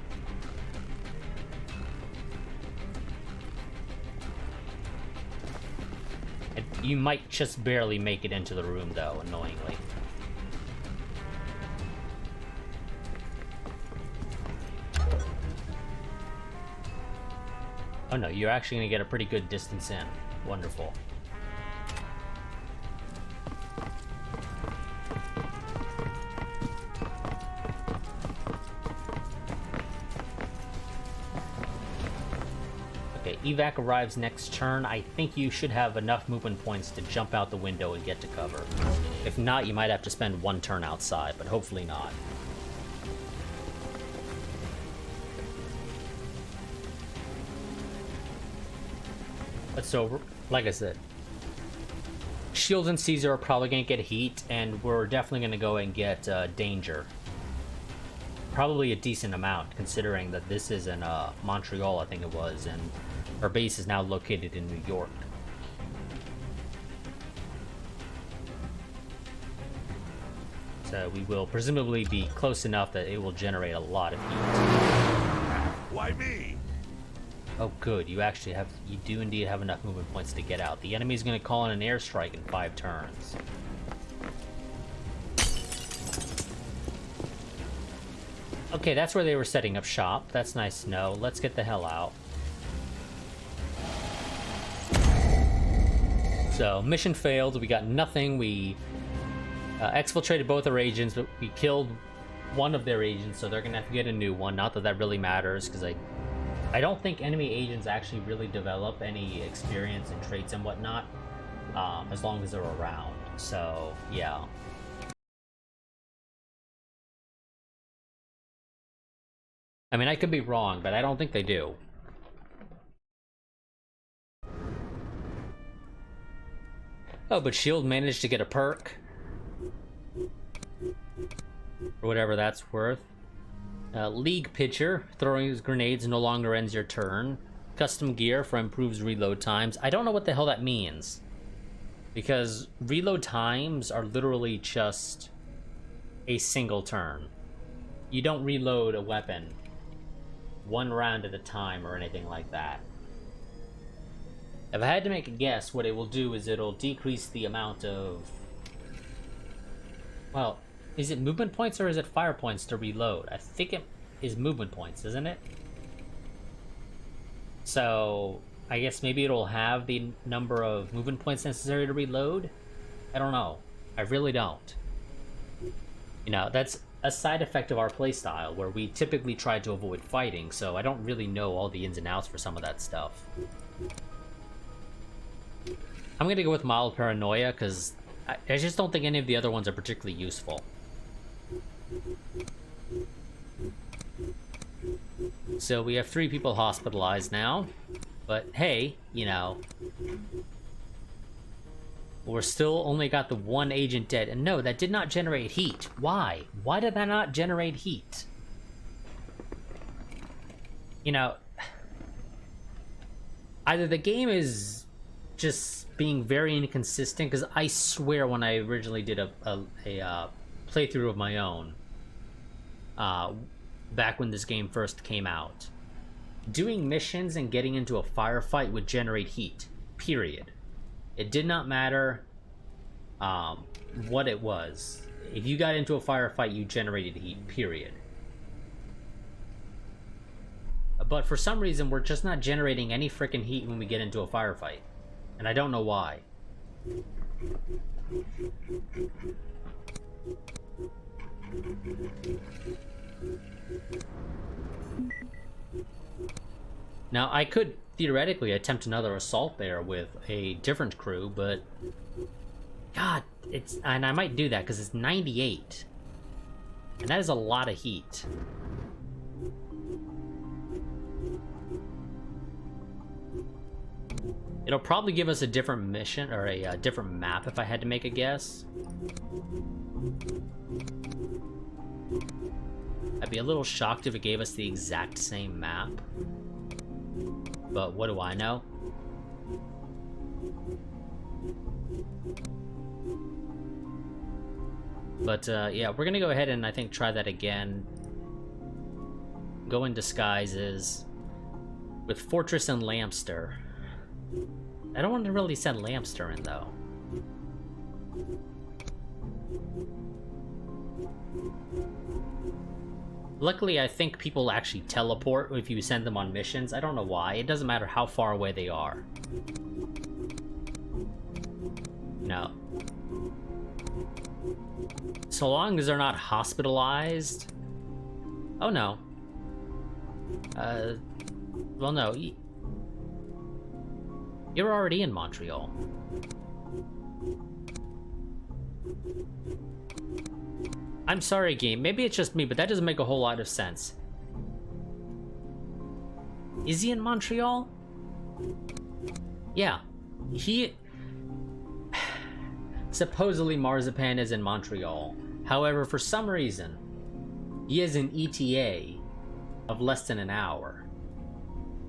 And you might just barely make it into the room, though, annoyingly. Oh no, you're actually gonna get a pretty good distance in. Wonderful. Okay, evac arrives next turn. I think you should have enough movement points to jump out the window and get to cover. If not, you might have to spend one turn outside, but hopefully not. But so, like I said, Shields and Caesar are probably going to get heat, and we're definitely going to go and get danger. Probably a decent amount, considering that this is in Montreal, I think it was, and our base is now located in New York. So we will presumably be close enough that it will generate a lot of heat. Why me? Oh good, you do indeed have enough movement points to get out. The enemy's gonna call in an airstrike in 5 turns. Okay, that's where they were setting up shop. That's nice to know. Let's get the hell out. So, mission failed. We got nothing. We exfiltrated both our agents, but we killed one of their agents, so they're gonna have to get a new one. Not that that really matters, because I don't think enemy agents actually really develop any experience and traits and whatnot, as long as they're around. So, yeah. I mean, I could be wrong, but I don't think they do. Oh, but Shield managed to get a perk. Or whatever that's worth. League pitcher, throwing his grenades no longer ends your turn. Custom gear for improves reload times. I don't know what the hell that means. Because reload times are literally just a single turn. You don't reload a weapon one round at a time or anything like that. If I had to make a guess, what it will do is it'll decrease the amount of... Well, is it movement points or is it fire points to reload? I think it is movement points, isn't it? So, I guess maybe it'll have the number of movement points necessary to reload? I don't know. I really don't. You know, that's a side effect of our playstyle, where we typically try to avoid fighting, so I don't really know all the ins and outs for some of that stuff. I'm gonna go with mild paranoia, because I just don't think any of the other ones are particularly useful. So we have 3 people hospitalized now, but hey, you know, we're still only got the 1 agent dead, and no, that did not generate heat. Why? Why did that not generate heat? You know, either the game is just being very inconsistent, because I swear when I originally did a playthrough of my own, back when this game first came out, doing missions and getting into a firefight would generate heat, period. It did not matter what it was. If you got into a firefight, you generated heat, period. But for some reason, we're just not generating any freaking heat when we get into a firefight. And I don't know why. Now, I could theoretically attempt another assault there with a different crew, but... God, it's... And I might do that, because it's 98. And that is a lot of heat. It'll probably give us a different mission, or a different map, if I had to make a guess. I'd be a little shocked if it gave us the exact same map. But what do I know? But yeah, we're gonna go ahead and I think try that again. Go in disguises with Fortress and Lampster. I don't want to really send Lampster in though. Luckily, I think people actually teleport if you send them on missions. I don't know why. It doesn't matter how far away they are. No. So long as they're not hospitalized. Oh no. Well no. You're already in Montreal. I'm sorry, game. Maybe it's just me, but that doesn't make a whole lot of sense. Is he in Montreal? Yeah. He... Supposedly Marzipan is in Montreal. However, for some reason, he has an ETA of less than an hour.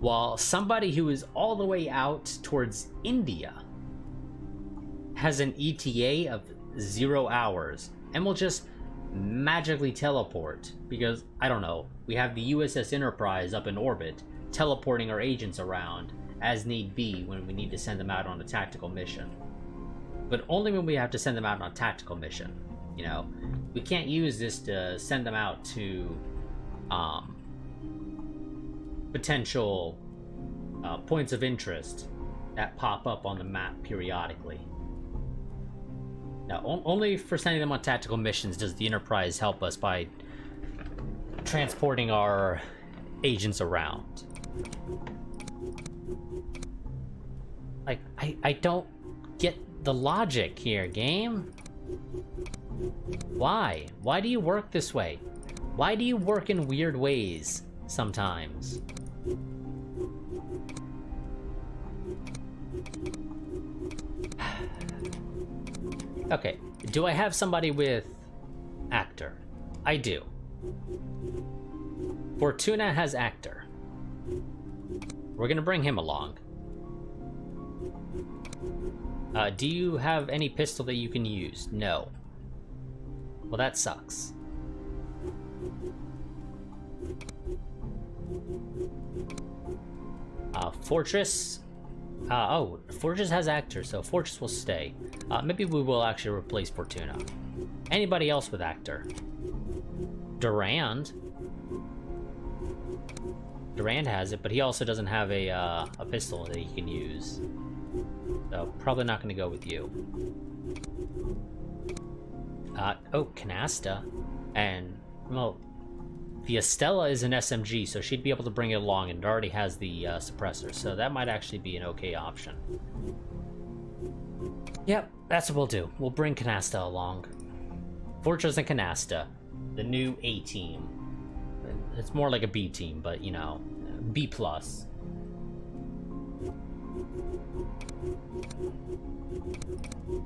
While somebody who is all the way out towards India has an ETA of 0 hours and will just magically teleport because, I don't know, we have the USS Enterprise up in orbit teleporting our agents around as need be when we need to send them out on a tactical mission. But only when we have to send them out on a tactical mission, you know? We can't use this to send them out to potential points of interest that pop up on the map periodically. Now, only for sending them on tactical missions does the Enterprise help us by transporting our agents around. Like, I don't get the logic here, game. Why? Why do you work this way? Why do you work in weird ways sometimes? Okay, do I have somebody with actor? I do. Fortuna has actor. We're gonna bring him along. Do you have any pistol that you can use? No. Well, that sucks. Fortress. Oh, Fortress has actor, so Fortress will stay. Maybe we will actually replace Fortuna. Anybody else with actor? Durand. Durand has it, but he also doesn't have a pistol that he can use. So probably not going to go with you. Oh, Canasta. And, well, the Estella is an SMG, so she'd be able to bring it along, and it already has the suppressor, so that might actually be an okay option. Yep, that's what we'll do. We'll bring Canasta along. Fortress and Canasta, the new A team. It's more like a B team, but, you know, B+.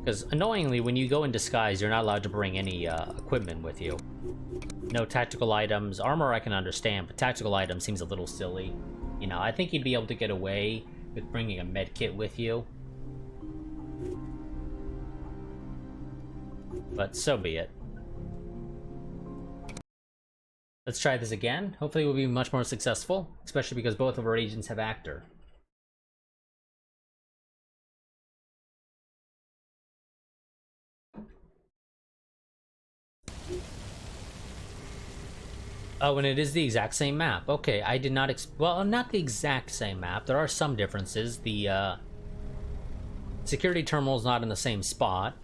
Because, annoyingly, when you go in disguise, you're not allowed to bring any equipment with you. No tactical items. Armor I can understand, but tactical items seems a little silly. You know, I think you'd be able to get away with bringing a med kit with you. But so be it. Let's try this again. Hopefully we'll be much more successful, especially because both of our agents have actor. Oh, and it is the exact same map. Okay, I did not well, not the exact same map. There are some differences. The security terminal is not in the same spot,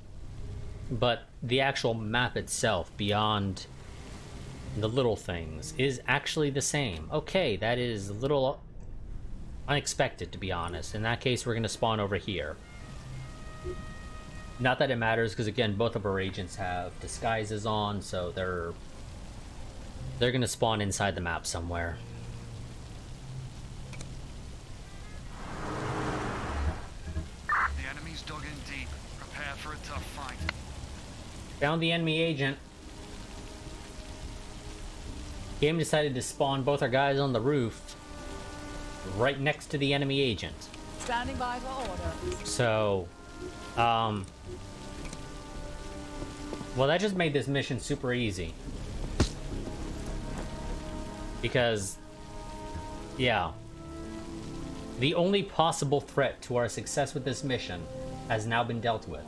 but the actual map itself, beyond the little things, is actually the same. Okay, that is a little unexpected, to be honest. In that case, we're going to spawn over here. Not that it matters, because again, both of our agents have disguises on, so they're gonna spawn inside the map somewhere. The enemy's dug in deep. Prepare for a tough fight. Found the enemy agent. Game decided to spawn both our guys on the roof, right next to the enemy agent. Standing by for order. So, well, that just made this mission super easy. Because, yeah, the only possible threat to our success with this mission has now been dealt with.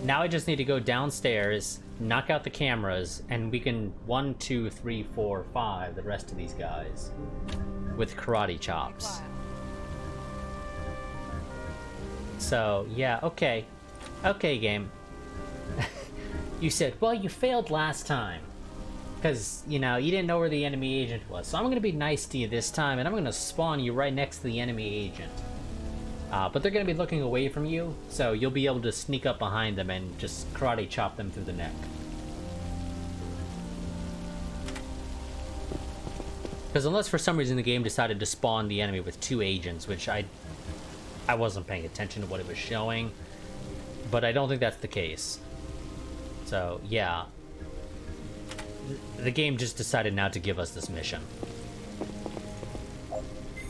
Now I just need to go downstairs, knock out the cameras, and we can 1, 2, 3, 4, 5 the rest of these guys with karate chops. So, yeah, okay. Okay, game. You said, well, you failed last time. Because, you know, you didn't know where the enemy agent was. So I'm going to be nice to you this time, and I'm going to spawn you right next to the enemy agent. But they're going to be looking away from you, so you'll be able to sneak up behind them and just karate chop them through the neck. Because unless for some reason the game decided to spawn the enemy with 2 agents, which I wasn't paying attention to what it was showing, but I don't think that's the case. So, yeah. The game just decided now to give us this mission.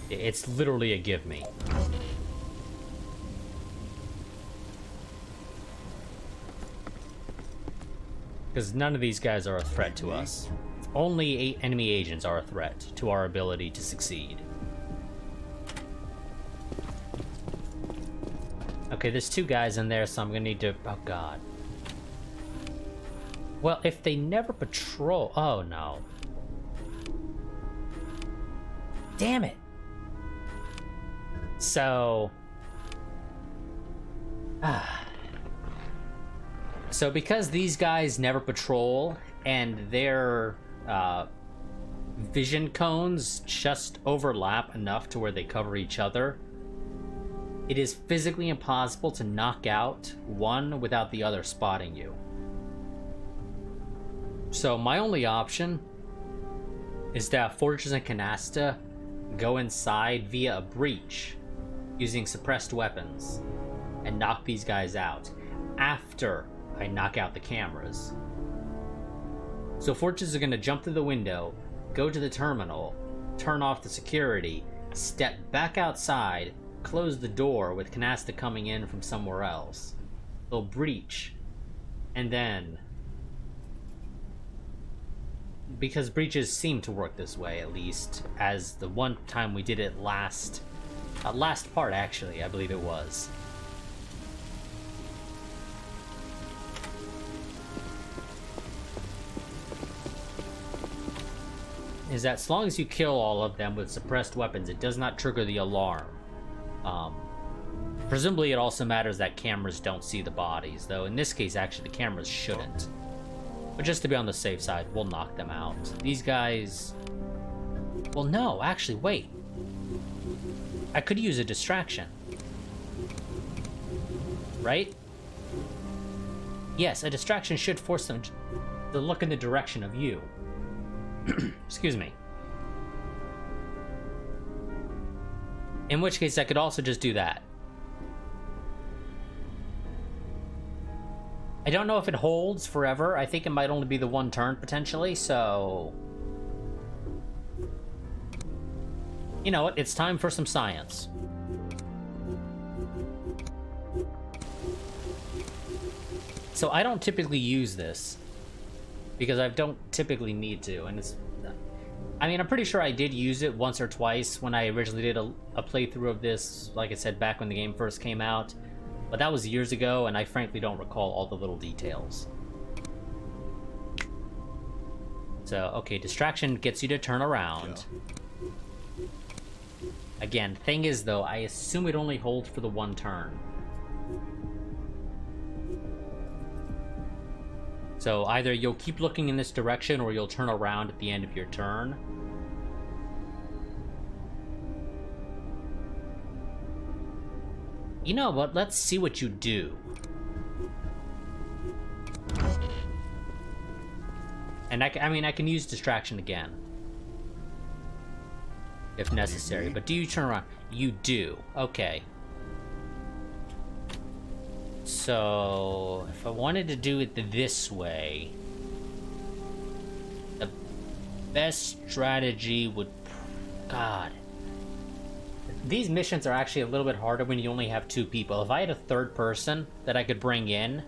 It's literally a give me. Because none of these guys are a threat to us. Only enemy agents are a threat to our ability to succeed. Okay, there's 2 guys in there, so I'm gonna need to... Oh, God. Well, if they never patrol... Oh, no. Damn it! So... So because these guys never patrol, and their vision cones just overlap enough to where they cover each other, it is physically impossible to knock out one without the other spotting you. So my only option is to have Fortress and Canasta go inside via a breach using suppressed weapons and knock these guys out after I knock out the cameras. So Fortress is going to jump through the window, go to the terminal, turn off the security, step back outside, close the door with Canasta coming in from somewhere else. They'll breach, and then because breaches seem to work this way, at least, as the one time we did it last part, actually, I believe it was. Is that as long as you kill all of them with suppressed weapons, it does not trigger the alarm. Presumably it also matters that cameras don't see the bodies, though in this case, actually, the cameras shouldn't. But just to be on the safe side, we'll knock them out. These guys... Well, no, actually, wait. I could use a distraction. Right? Yes, a distraction should force them to look in the direction of you. Excuse me. In which case, I could also just do that. I don't know if it holds forever. I think it might only be the one turn, potentially, so... You know what? It's time for some science. So I don't typically use this, because I don't typically need to, and it's... I mean, I'm pretty sure I did use it once or twice when I originally did a playthrough of this, like I said, back when the game first came out. But that was years ago, and I frankly don't recall all the little details. So, okay, distraction gets you to turn around. Yeah. Again, thing is, though, I assume it only holds for the one turn. So either you'll keep looking in this direction, or you'll turn around at the end of your turn. You know what? Let's see what you do. And I mean, I can use distraction again, if necessary. But do you turn around? You do. Okay. So, if I wanted to do it this way, the best strategy would... God. These missions are actually a little bit harder when you only have two people. If I had a third person that I could bring in,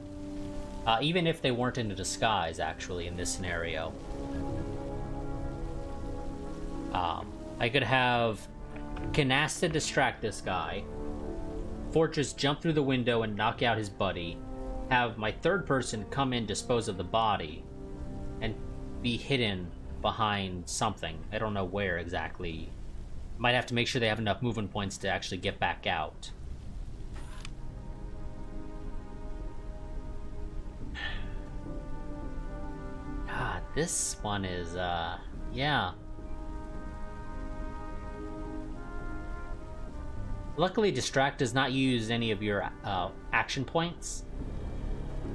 even if they weren't in a disguise, actually, in this scenario, I could have Canasta distract this guy, Fortress jump through the window and knock out his buddy, have my third person come in, dispose of the body, and be hidden behind something. I don't know where exactly. Might have to make sure they have enough movement points to actually get back out. God, this one is, yeah. Luckily, Distract does not use any of your action points.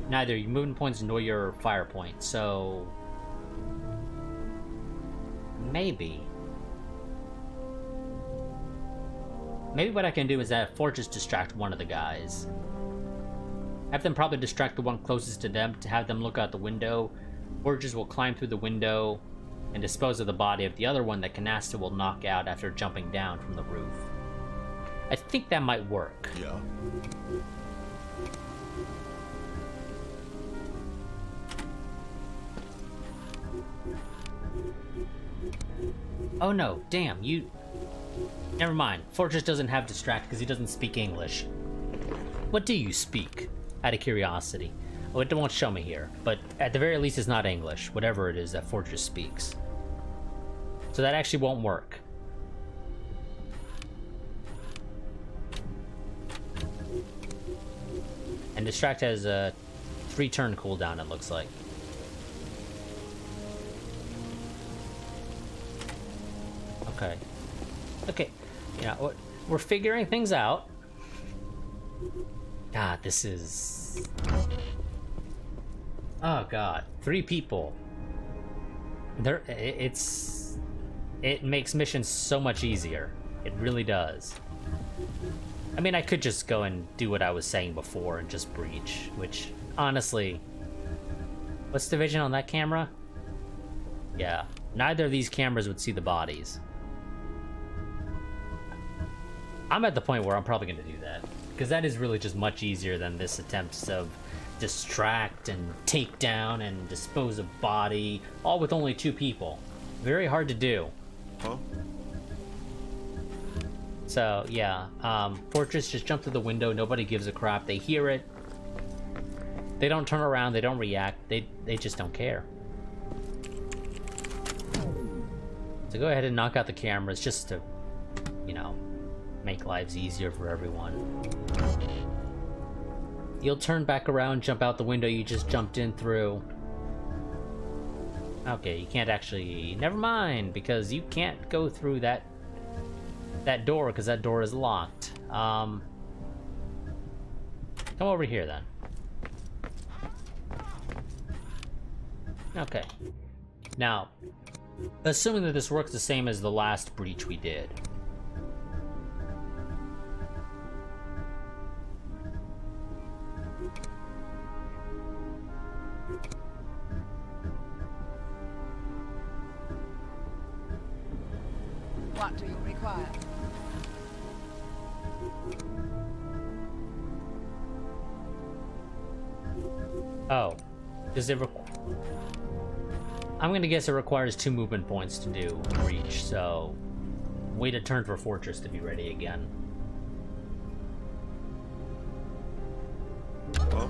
Neither your movement points nor your fire points, so... Maybe what I can do is have Fortress distract one of the guys. Have them probably distract the one closest to them to have them look out the window. Fortress will climb through the window and dispose of the body of the other one that Canasta will knock out after jumping down from the roof. I think that might work. Yeah. Oh no, damn, you... Never mind. Fortress doesn't have distract because he doesn't speak English. What do you speak? Out of curiosity. Oh, it won't show me here, but at the very least it's not English, whatever it is that Fortress speaks. So that actually won't work. And Distract has a 3-turn cooldown, it looks like. Okay. Okay. Yeah, we're figuring things out. God, this is... Oh god, 3 people. It makes missions so much easier. It really does. I mean, I could just go and do what I was saying before and just breach, which, honestly... What's the vision on that camera? Yeah, neither of these cameras would see the bodies. I'm at the point where I'm probably going to do that, because that is really just much easier than this attempt of distract and take down and dispose of body, all with only 2 people. Very hard to do. Huh? So yeah, Fortress just jumped through the window. Nobody gives a crap. They hear it. They don't turn around. They don't react. They just don't care. So go ahead and knock out the cameras just to, you know, make lives easier for everyone. You'll turn back around, jump out the window you just jumped in through. Okay, you can't actually... Never mind, because you can't go through that door, because that door is locked. Come over here, then. Okay. Now, assuming that this works the same as the last breach we did. What do you require? Oh. Does it I'm gonna guess it requires 2 movement points to do breach, so wait a turn for Fortress to be ready again. Huh?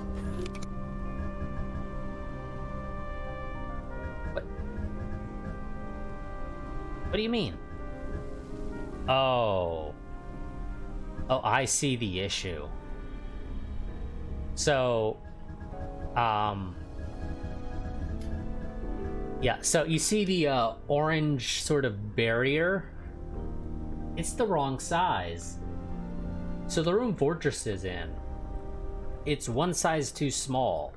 What do you mean? Oh. Oh, I see the issue. So, yeah, so you see the orange sort of barrier? It's the wrong size. So the room Fortress is in, it's 1 size too small.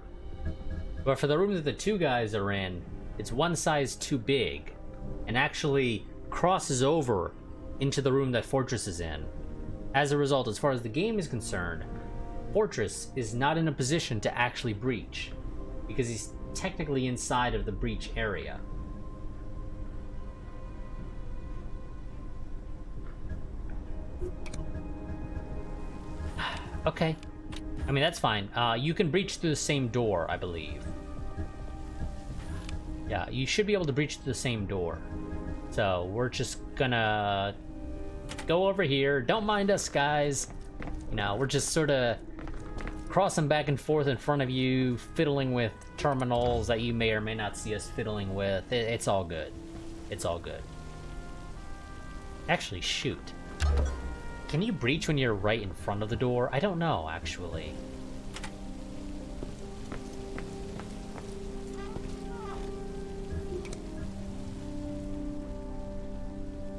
But for the room that the 2 guys are in, it's 1 size too big, and actually crosses over into the room that Fortress is in. As a result, as far as the game is concerned, Fortress is not in a position to actually breach, because he's technically inside of the breach area. Okay. I mean, that's fine. You can breach through the same door, I believe. Yeah, you should be able to breach through the same door. So, we're just gonna go over here. Don't mind us, guys. You know, we're just sort of crossing back and forth in front of you, fiddling with terminals that you may or may not see us fiddling with. It's all good. It's all good. Actually, shoot. Can you breach when you're right in front of the door? I don't know, actually.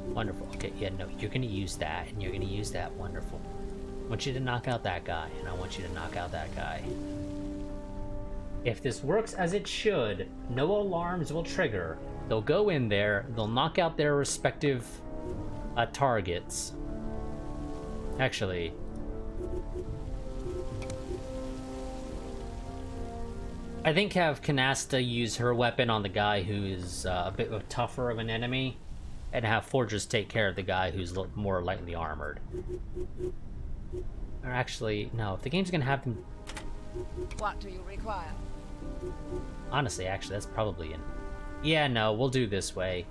Wonderful. Okay, yeah, no, you're gonna use that, and you're gonna use that. Wonderful. I want you to knock out that guy, and I want you to knock out that guy. If this works as it should, no alarms will trigger. They'll go in there, they'll knock out their respective targets. Actually, I think have Canasta use her weapon on the guy who is a bit tougher of an enemy, and have Fortress take care of the guy who's more lightly armored. Or actually, no, if the game's gonna have them... What do you require? Honestly, actually, that's probably Yeah, no, we'll do this way.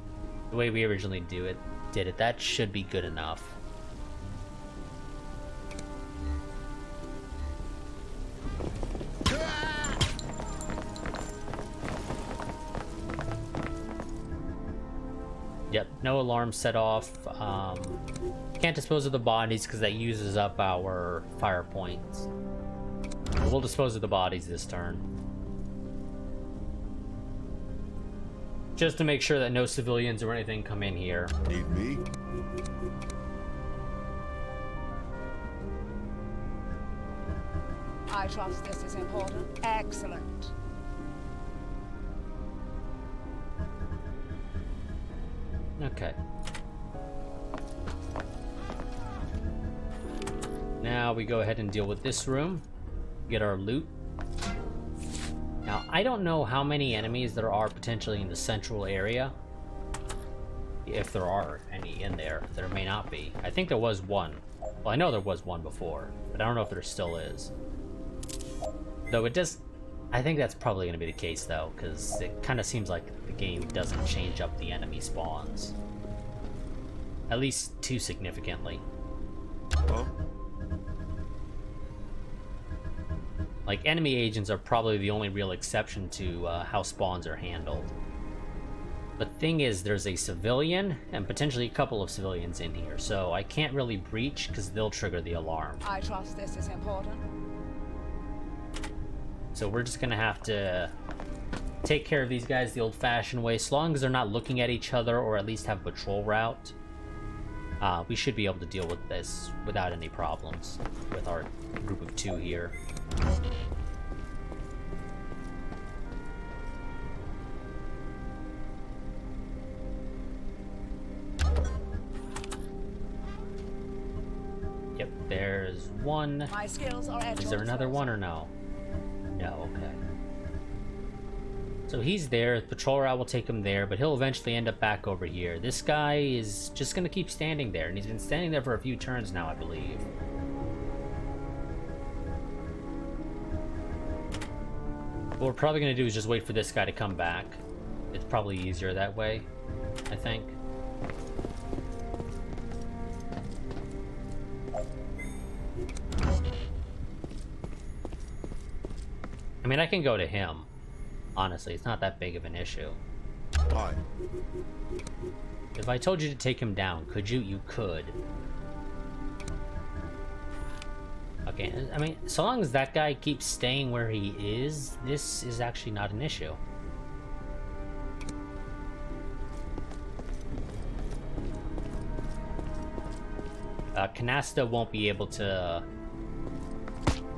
The way we originally did it. That should be good enough. Yep, no alarm set off. Can't dispose of the bodies because that uses up our fire points. We'll dispose of the bodies this turn. Just to make sure that no civilians or anything come in here. Need me? I trust this is important. Excellent. Okay. Now we go ahead and deal with this room. Get our loot. Now, I don't know how many enemies there are potentially in the central area. If there are any in there. There may not be. I think there was one. Well, I know there was one before, but I don't know if there still is. Though it does I think that's probably going to be the case, though, because it kind of seems like the game doesn't change up the enemy spawns. At least too significantly. Huh? Like, enemy agents are probably the only real exception to how spawns are handled. The thing is, there's a civilian, and potentially a couple of civilians in here, so I can't really breach, because they'll trigger the alarm. I trust this is important. So we're just gonna have to take care of these guys the old-fashioned way, so long as they're not looking at each other, or at least have a patrol route. We should be able to deal with this without any problems with our group of 2 here. Yep, there's one. My skills are at Is your there another disposal. one or no? No, okay. So he's there, the patrol route will take him there, but he'll eventually end up back over here. This guy is just gonna keep standing there, and he's been standing there for a few turns now, I believe. What we're probably gonna do is just wait for this guy to come back. It's probably easier that way, I think. I mean, I can go to him. Honestly, it's not that big of an issue. Hi. If I told you to take him down, could you? You could. Okay, I mean, so long as that guy keeps staying where he is, this is actually not an issue. Canasta won't be able to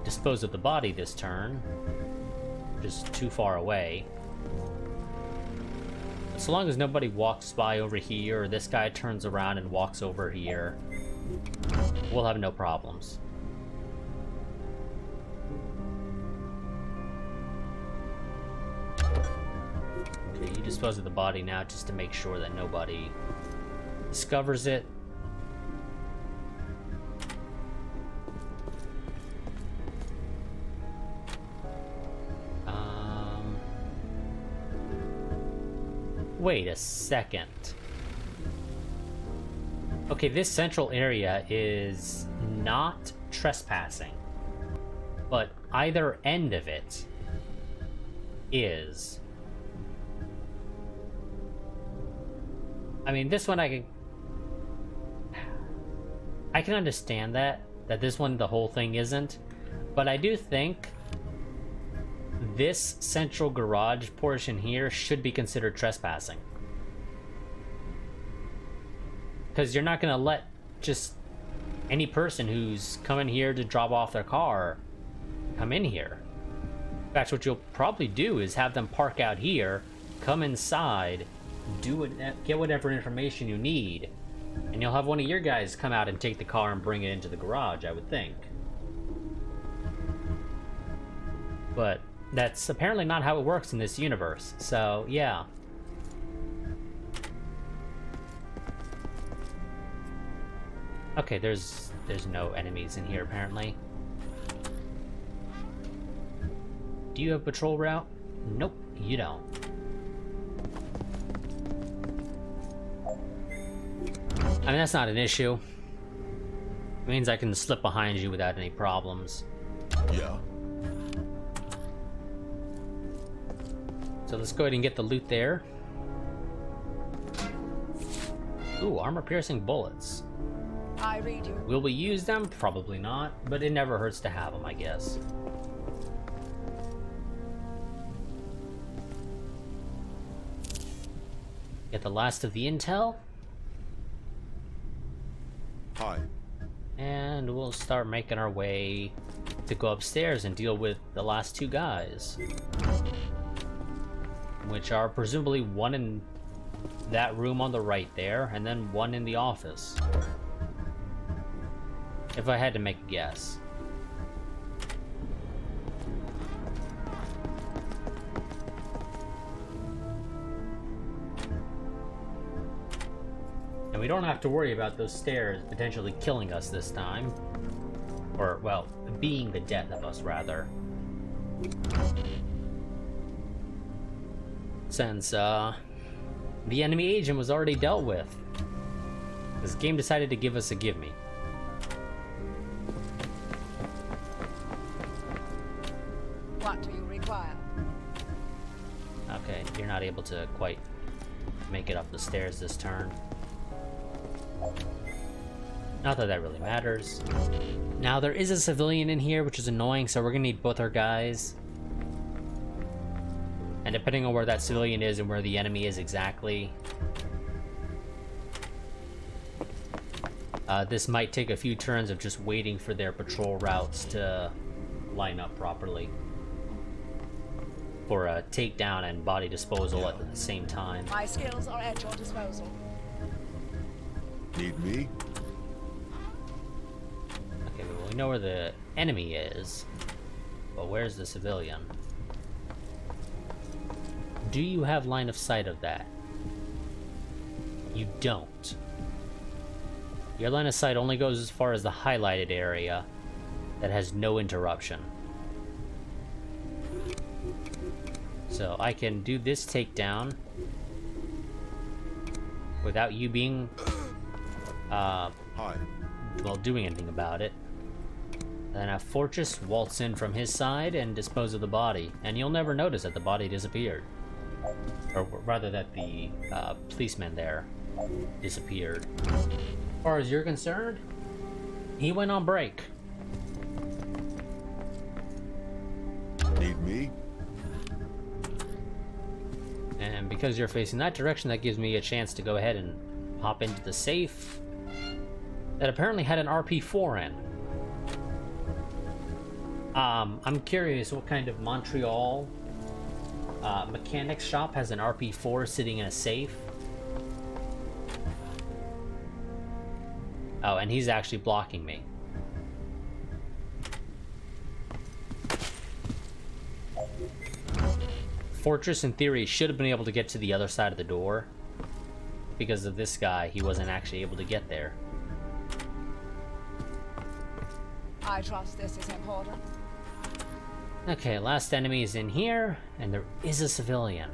dispose of the body this turn. Just too far away. But so long as nobody walks by over here, or this guy turns around and walks over here, we'll have no problems. Okay, you dispose of the body now just to make sure that nobody discovers it. Wait a second. Okay, this central area is not trespassing, but either end of it is. I mean, this one I can understand that this one the whole thing isn't, but I do think this central garage portion here should be considered trespassing. Because you're not going to let just any person who's coming here to drop off their car come in here. In fact, what you'll probably do is have them park out here, come inside, get whatever information you need, and you'll have one of your guys come out and take the car and bring it into the garage, I would think. But that's apparently not how it works in this universe, so yeah. Okay, there's no enemies in here apparently. Do you have a patrol route? Nope, you don't. I mean, that's not an issue. It means I can slip behind you without any problems. Yeah. So let's go ahead and get the loot there. Ooh, armor-piercing bullets. I read you. Will we use them? Probably not, but it never hurts to have them, I guess. Get the last of the intel. Hi. And we'll start making our way to go upstairs and deal with the last 2 guys. Which are presumably one in that room on the right there, and then one in the office. If I had to make a guess. And we don't have to worry about those stairs potentially killing us this time. Or, well, being the death of us, rather. since the enemy agent was already dealt with. This game decided to give us a gimme. What do you require? Okay, you're not able to quite make it up the stairs this turn. Not that that really matters. Now, there is a civilian in here, which is annoying, so we're gonna need both our guys. And depending on where that civilian is and where the enemy is exactly, this might take a few turns of just waiting for their patrol routes to line up properly for a takedown and body disposal at the same time. My skills are at your disposal. Need me? Okay, well, we know where the enemy is, but where's the civilian? Do you have line of sight of that? You don't. Your line of sight only goes as far as the highlighted area that has no interruption. So I can do this takedown without you being, Hi. well, doing anything about it. Then have Fortress waltz in from his side and dispose of the body, and you'll never notice that the body disappeared. Or rather that the policeman there disappeared. As far as you're concerned, he went on break. Need me? And because you're facing that direction, that gives me a chance to go ahead and hop into the safe that apparently had an RP4 in. I'm curious what kind of Montreal mechanics shop has an RP4 sitting in a safe. Oh, and he's actually blocking me. Fortress, in theory, should have been able to get to the other side of the door. Because of this guy, he wasn't actually able to get there. I trust this is important. Okay, last enemy is in here, and there is a civilian.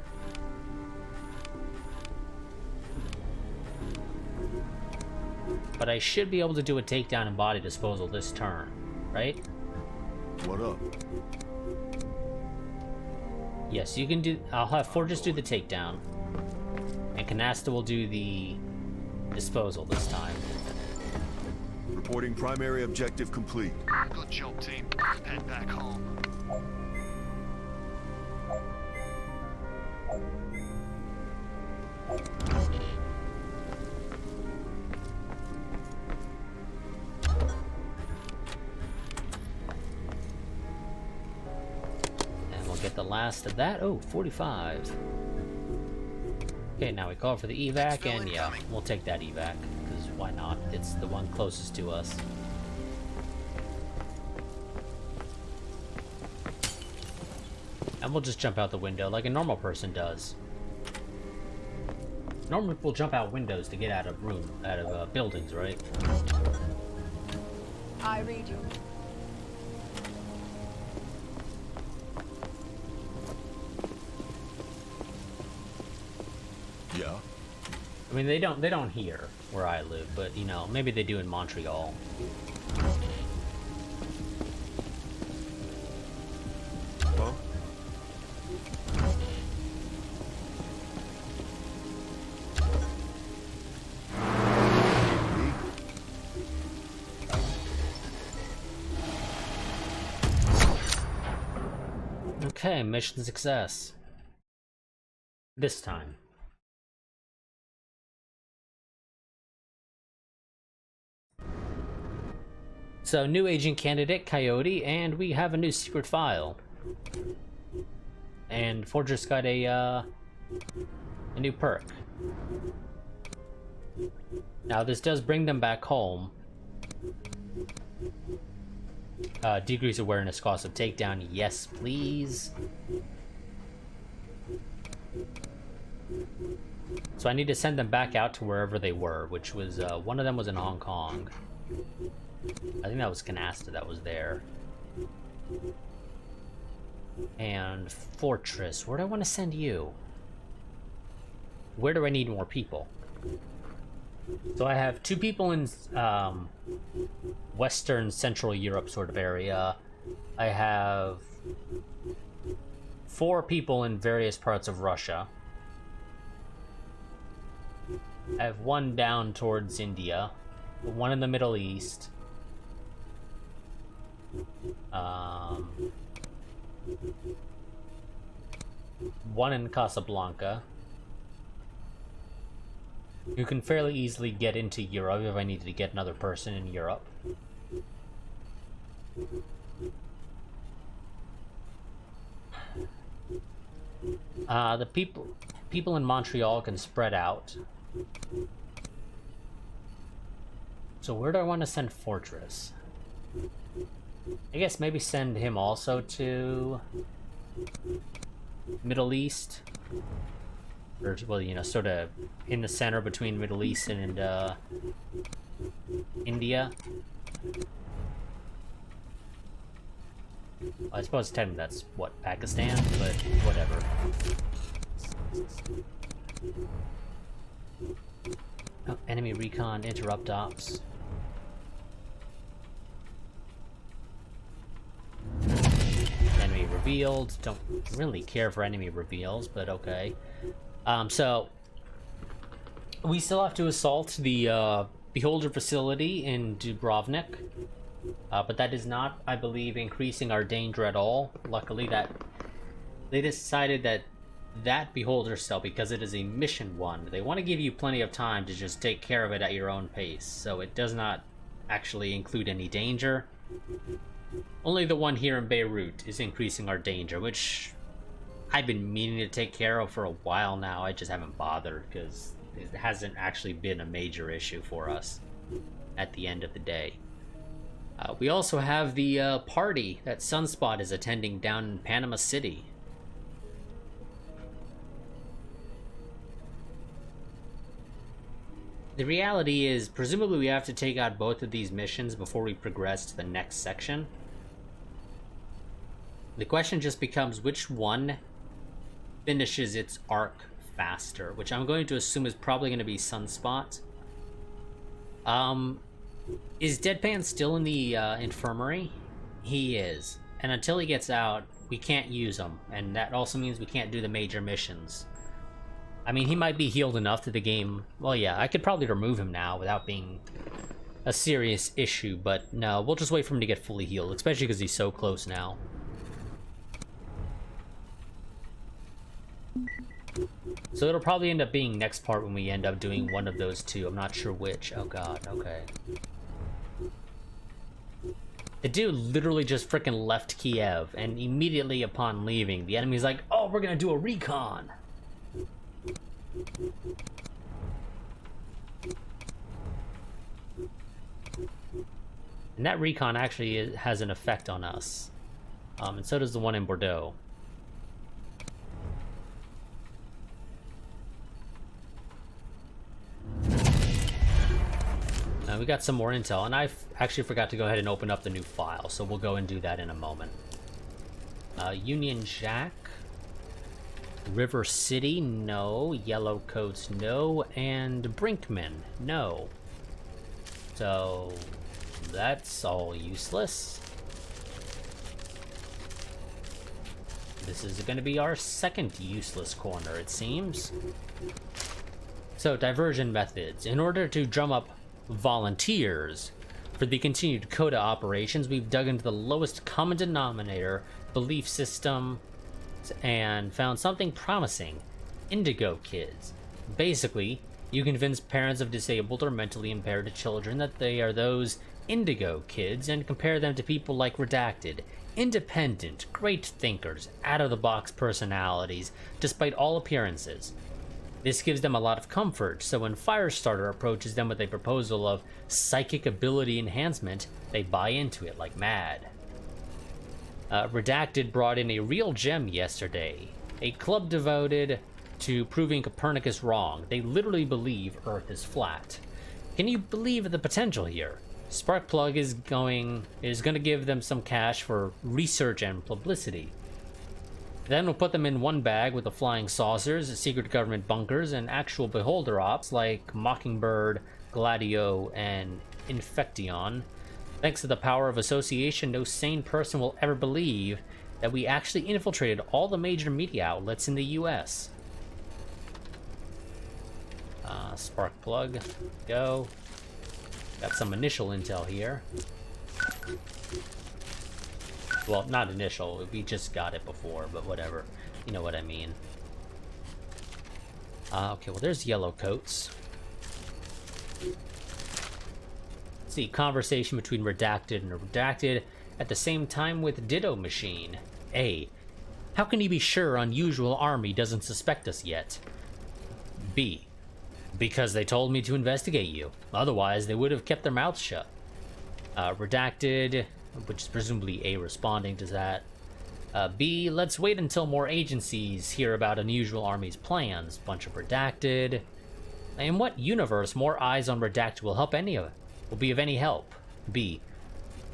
But I should be able to do a takedown and body disposal this turn, right? What up? Yes, you can do. I'll have Fortress do the takedown, and Canasta will do the disposal this time. Reporting primary objective complete. Good job, team. Head back home. And we'll get the last of that. Oh, 45. Okay, now we call for the evac, and yeah, we'll take that evac, because why not? It's the one closest to us. And we'll just jump out the window like a normal person does. Normal people jump out windows to get out of buildings, right? I read you. Yeah. I mean, they don't here where I live, but you know, maybe they do in Montreal. Huh? Me? Okay, mission success. This time. So, new agent candidate, Coyote, and we have a new secret file. And Fortress got a new perk. Now, this does bring them back home. Decrease awareness cost of takedown, yes please. So I need to send them back out to wherever they were, which was, one of them was in Hong Kong. I think that was Canasta that was there. And Fortress, where do I want to send you? where do I need more people? So I have 2 people in Western Central Europe sort of area. I have 4 people in various parts of Russia. I have 1 down towards India, 1 in the Middle East. 1 in Casablanca. You can fairly easily get into Europe if I needed to get another person in Europe. The people in Montreal can spread out. So where do I want to send Fortress? I guess maybe send him also to Middle East. Or, well, you know, sort of in the center between Middle East and India. Well, I suppose technically that's, what, Pakistan? But whatever. Oh, enemy recon, interrupt ops. Enemy revealed. Don't really care for enemy reveals, but okay. So we still have to assault the Beholder facility in Dubrovnik, but that is not, I believe, increasing our danger at all. Luckily, that they decided that Beholder cell, because it is a mission one, they want to give you plenty of time to just take care of it at your own pace, so it does not actually include any danger. Only the one here in Beirut is increasing our danger, which I've been meaning to take care of for a while now. I just haven't bothered because it hasn't actually been a major issue for us at the end of the day. We also have the party that Sunspot is attending down in Panama City. The reality is, presumably we have to take out both of these missions before we progress to the next section. The question just becomes which one finishes its arc faster, which I'm going to assume is probably going to be Sunspot. Is Deadpan still in the infirmary? He is. And until he gets out, we can't use him, and that also means we can't do the major missions. I mean, he might be healed enough that the game... Well, yeah, I could probably remove him now without being a serious issue, but no, we'll just wait for him to get fully healed, especially because he's so close now. So it'll probably end up being next part when we end up doing one of those 2. I'm not sure which. Oh god, okay. The dude literally just freaking left Kiev, and immediately upon leaving, the enemy's like, oh, we're gonna do a recon! And that recon actually has an effect on us. And so does the one in Bordeaux. We got some more intel, and I actually forgot to go ahead and open up the new file, so we'll go and do that in a moment. Union Jack. River City, no. Yellow Coats, no. And Brinkman, no. So that's all useless. This is going to be our second useless corner, it seems. So, diversion methods. In order to drum up volunteers for the continued Coda operations, we've dug into the lowest common denominator belief system and found something promising. Indigo kids. Basically, you convince parents of disabled or mentally impaired children that they are those indigo kids and compare them to people like Redacted. Independent, great thinkers, out-of-the-box personalities, despite all appearances. This gives them a lot of comfort, so when Firestarter approaches them with a proposal of psychic ability enhancement, they buy into it like mad. Redacted brought in a real gem yesterday. A club devoted to proving Copernicus wrong. They literally believe Earth is flat. Can you believe the potential here? Sparkplug is going to give them some cash for research and publicity. Then we'll put them in one bag with the flying saucers, secret government bunkers, and actual beholder ops like Mockingbird, Gladio, and Infection. Thanks to the power of association, no sane person will ever believe that we actually infiltrated all the major media outlets in the US. Spark plug, go. Got some initial intel here. Well, not initial, we just got it before, but whatever. You know what I mean. Okay, well there's yellow coats. Let's see, conversation between Redacted and Redacted at the same time with Ditto Machine. A. How can you be sure Unusual Army doesn't suspect us yet? B. Because they told me to investigate you. Otherwise, they would have kept their mouths shut. Redacted, which is presumably A responding to that. B, let's wait until more agencies hear about Unusual Army's plans. Bunch of Redacted. In what universe more eyes on Redacted will be of any help? B,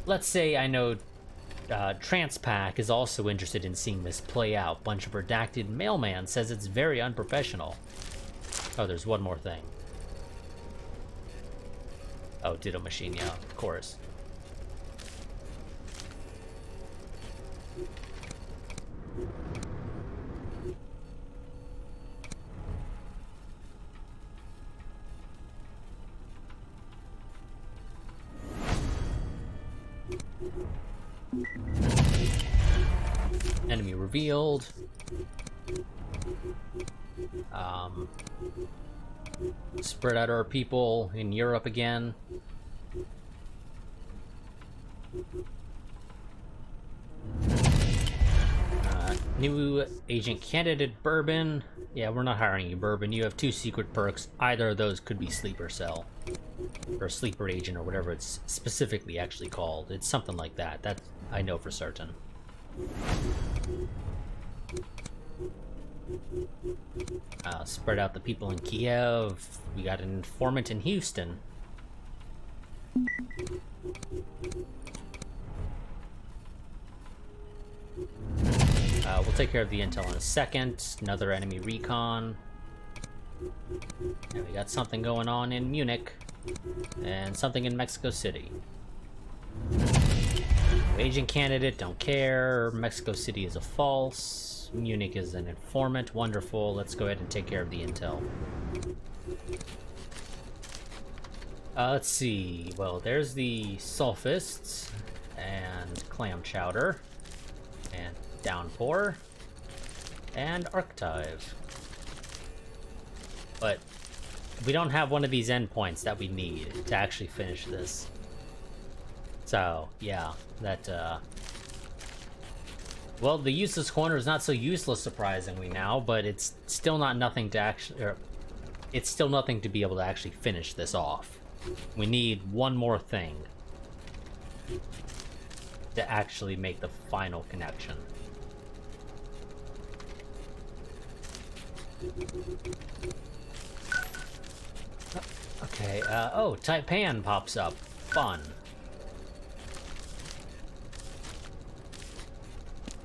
let's say I know Transpac is also interested in seeing this play out. Bunch of Redacted. Mailman says it's very unprofessional. Oh, there's one more thing. Oh, Ditto Machine, yeah, of course. Enemy revealed. Spread out our people in Europe again. New agent candidate, Bourbon. Yeah, we're not hiring you, Bourbon. You have 2 secret perks. Either of those could be Sleeper Cell. Or Sleeper Agent, or whatever it's specifically actually called. It's something like that. That I know for certain. Spread out the people in Kiev. We got an informant in Houston. We'll take care of the intel in a second. Another enemy recon. And we got something going on in Munich. And something in Mexico City. Agent candidate, don't care. Mexico City is a false. Munich is an informant. Wonderful. Let's go ahead and take care of the intel. Let's see. Well, there's the Sulfists. And Clam Chowder. And Downpour. And Archive. But we don't have one of these endpoints that we need to actually finish this. So, yeah, that, well, the useless corner is not so useless, surprisingly, now, but it's still not nothing to actually, it's still nothing to be able to actually finish this off. We need one more thing to actually make the final connection. Okay, oh, Taipan pops up. Fun.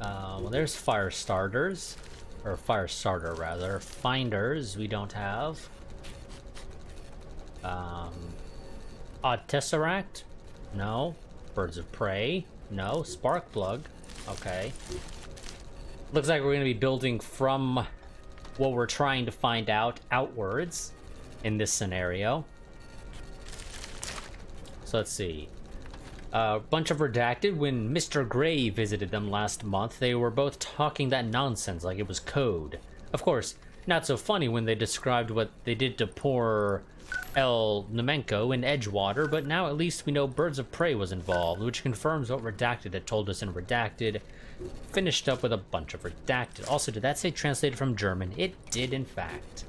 Well, there's fire starters. Or fire starter, rather. Finders, we don't have. Odd Tesseract? No. Birds of Prey? No. Spark Plug? Okay. Looks like we're going to be building from what we're trying to find out outwards in this scenario. So let's see. A bunch of Redacted. When Mr. Gray visited them last month, they were both talking that nonsense like it was code. Of course, not so funny when they described what they did to poor El Nemenko in Edgewater, but now at least we know Birds of Prey was involved, which confirms what Redacted had told us in Redacted. Finished up with a bunch of Redacted. Also, did that say translated from German? It did, in fact.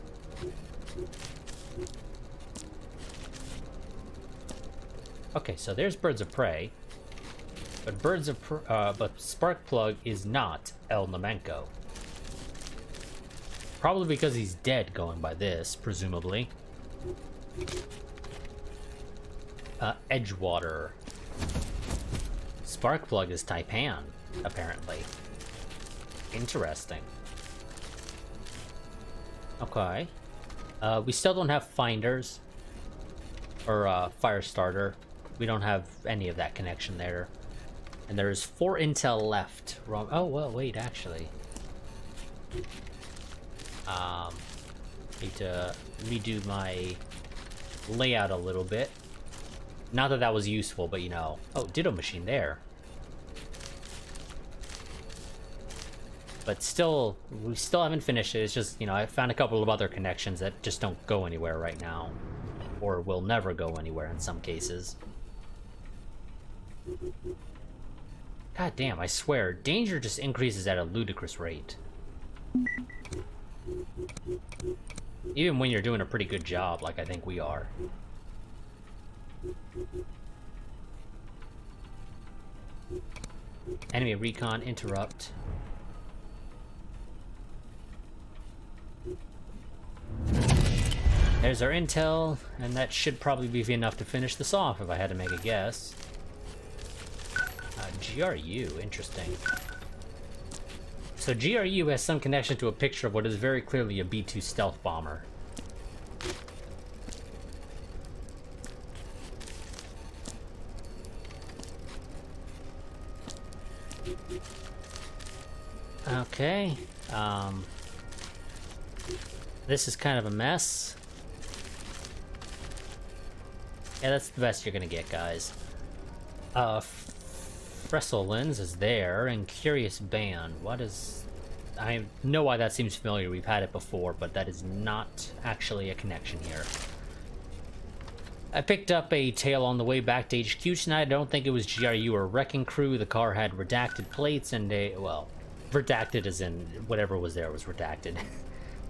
Okay, so there's Birds of Prey, but but Sparkplug is not El Nemenko. Probably because he's dead, going by this, presumably. Edgewater. Sparkplug is Taipan, apparently. Interesting. Okay. We still don't have finders. Or fire starter. We don't have any of that connection there. And there's 4 intel left. Wrong. Oh, well, wait, actually. Need to redo my layout a little bit. Not that that was useful, but you know. Oh, ditto machine there. But still, we still haven't finished it. It's just, you know, I found a couple of other connections that just don't go anywhere right now. Or will never go anywhere in some cases. God damn, I swear, danger just increases at a ludicrous rate. Even when you're doing a pretty good job, like I think we are. Enemy recon interrupt. There's our intel, and that should probably be enough to finish this off if I had to make a guess. GRU, interesting. So GRU has some connection to a picture of what is very clearly a B-2 stealth bomber. Okay, this is kind of a mess. Yeah, that's the best you're gonna get, guys. Frestle lens is there, and curious band. What is... I know why that seems familiar. We've had it before, but that is not actually a connection here. I picked up a tail on the way back to HQ tonight. I don't think it was GRU or Wrecking Crew. The car had redacted plates and a... well, redacted as in whatever was there was redacted.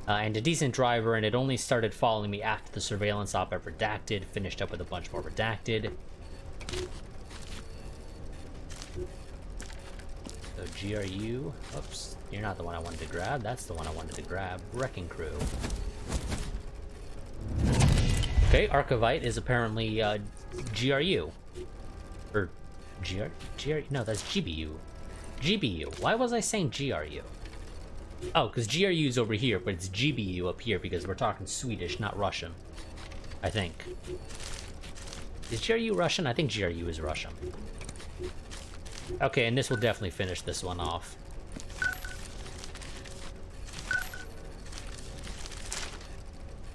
And a decent driver, and it only started following me after the surveillance op at redacted, finished up with a bunch more redacted. So GRU, oops, you're not the one I wanted to grab, that's the one I wanted to grab, Wrecking Crew. Okay, Archivite is apparently GRU. Or no, that's GBU. GBU, why was I saying GRU? Oh, because GRU is over here, but it's GBU up here because we're talking Swedish, not Russian. I think. Is GRU Russian? I think GRU is Russian. Okay, and this will definitely finish this one off.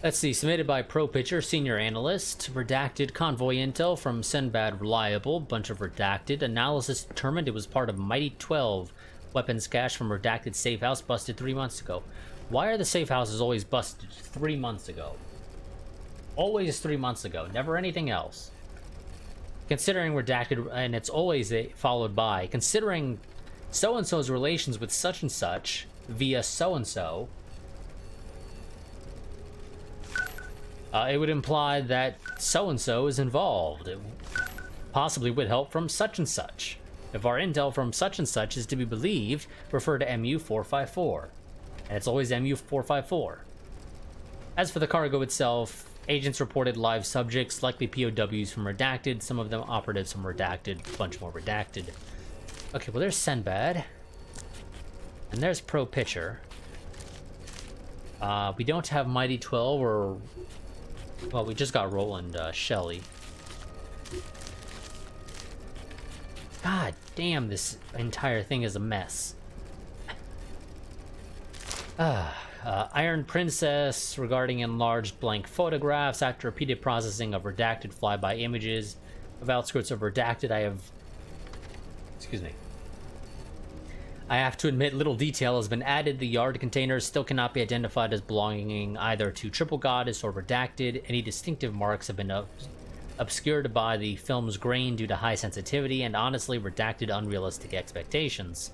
Let's see, submitted by Pro Pitcher, Senior Analyst. Redacted convoy intel from Senbad Reliable. Bunch of redacted. Analysis determined it was part of Mighty 12. Weapons cache from redacted safe house busted 3 months ago. Why are the safe houses always busted 3 months ago? Always 3 months ago, never anything else. Considering redacted, and it's always followed by, considering so-and-so's relations with such and such via so-and-so, it would imply that so-and-so is involved, possibly with help from such and such. If our intel from such and such is to be believed, refer to MU-454. And it's always MU-454. As for the cargo itself, agents reported live subjects, likely POWs from redacted, some of them operatives from redacted, a bunch more redacted. Okay, well there's Senbad. And there's Pro Pitcher. We don't have Mighty 12 or... well, we just got Roland Shelley. God damn, this entire thing is a mess. Iron Princess regarding enlarged blank photographs after repeated processing of redacted flyby images of outskirts of redacted. Excuse me. I have to admit, little detail has been added. The yard containers still cannot be identified as belonging either to Triple Goddess or redacted. Any distinctive marks have been obscured by the film's grain due to high sensitivity and honestly redacted unrealistic expectations.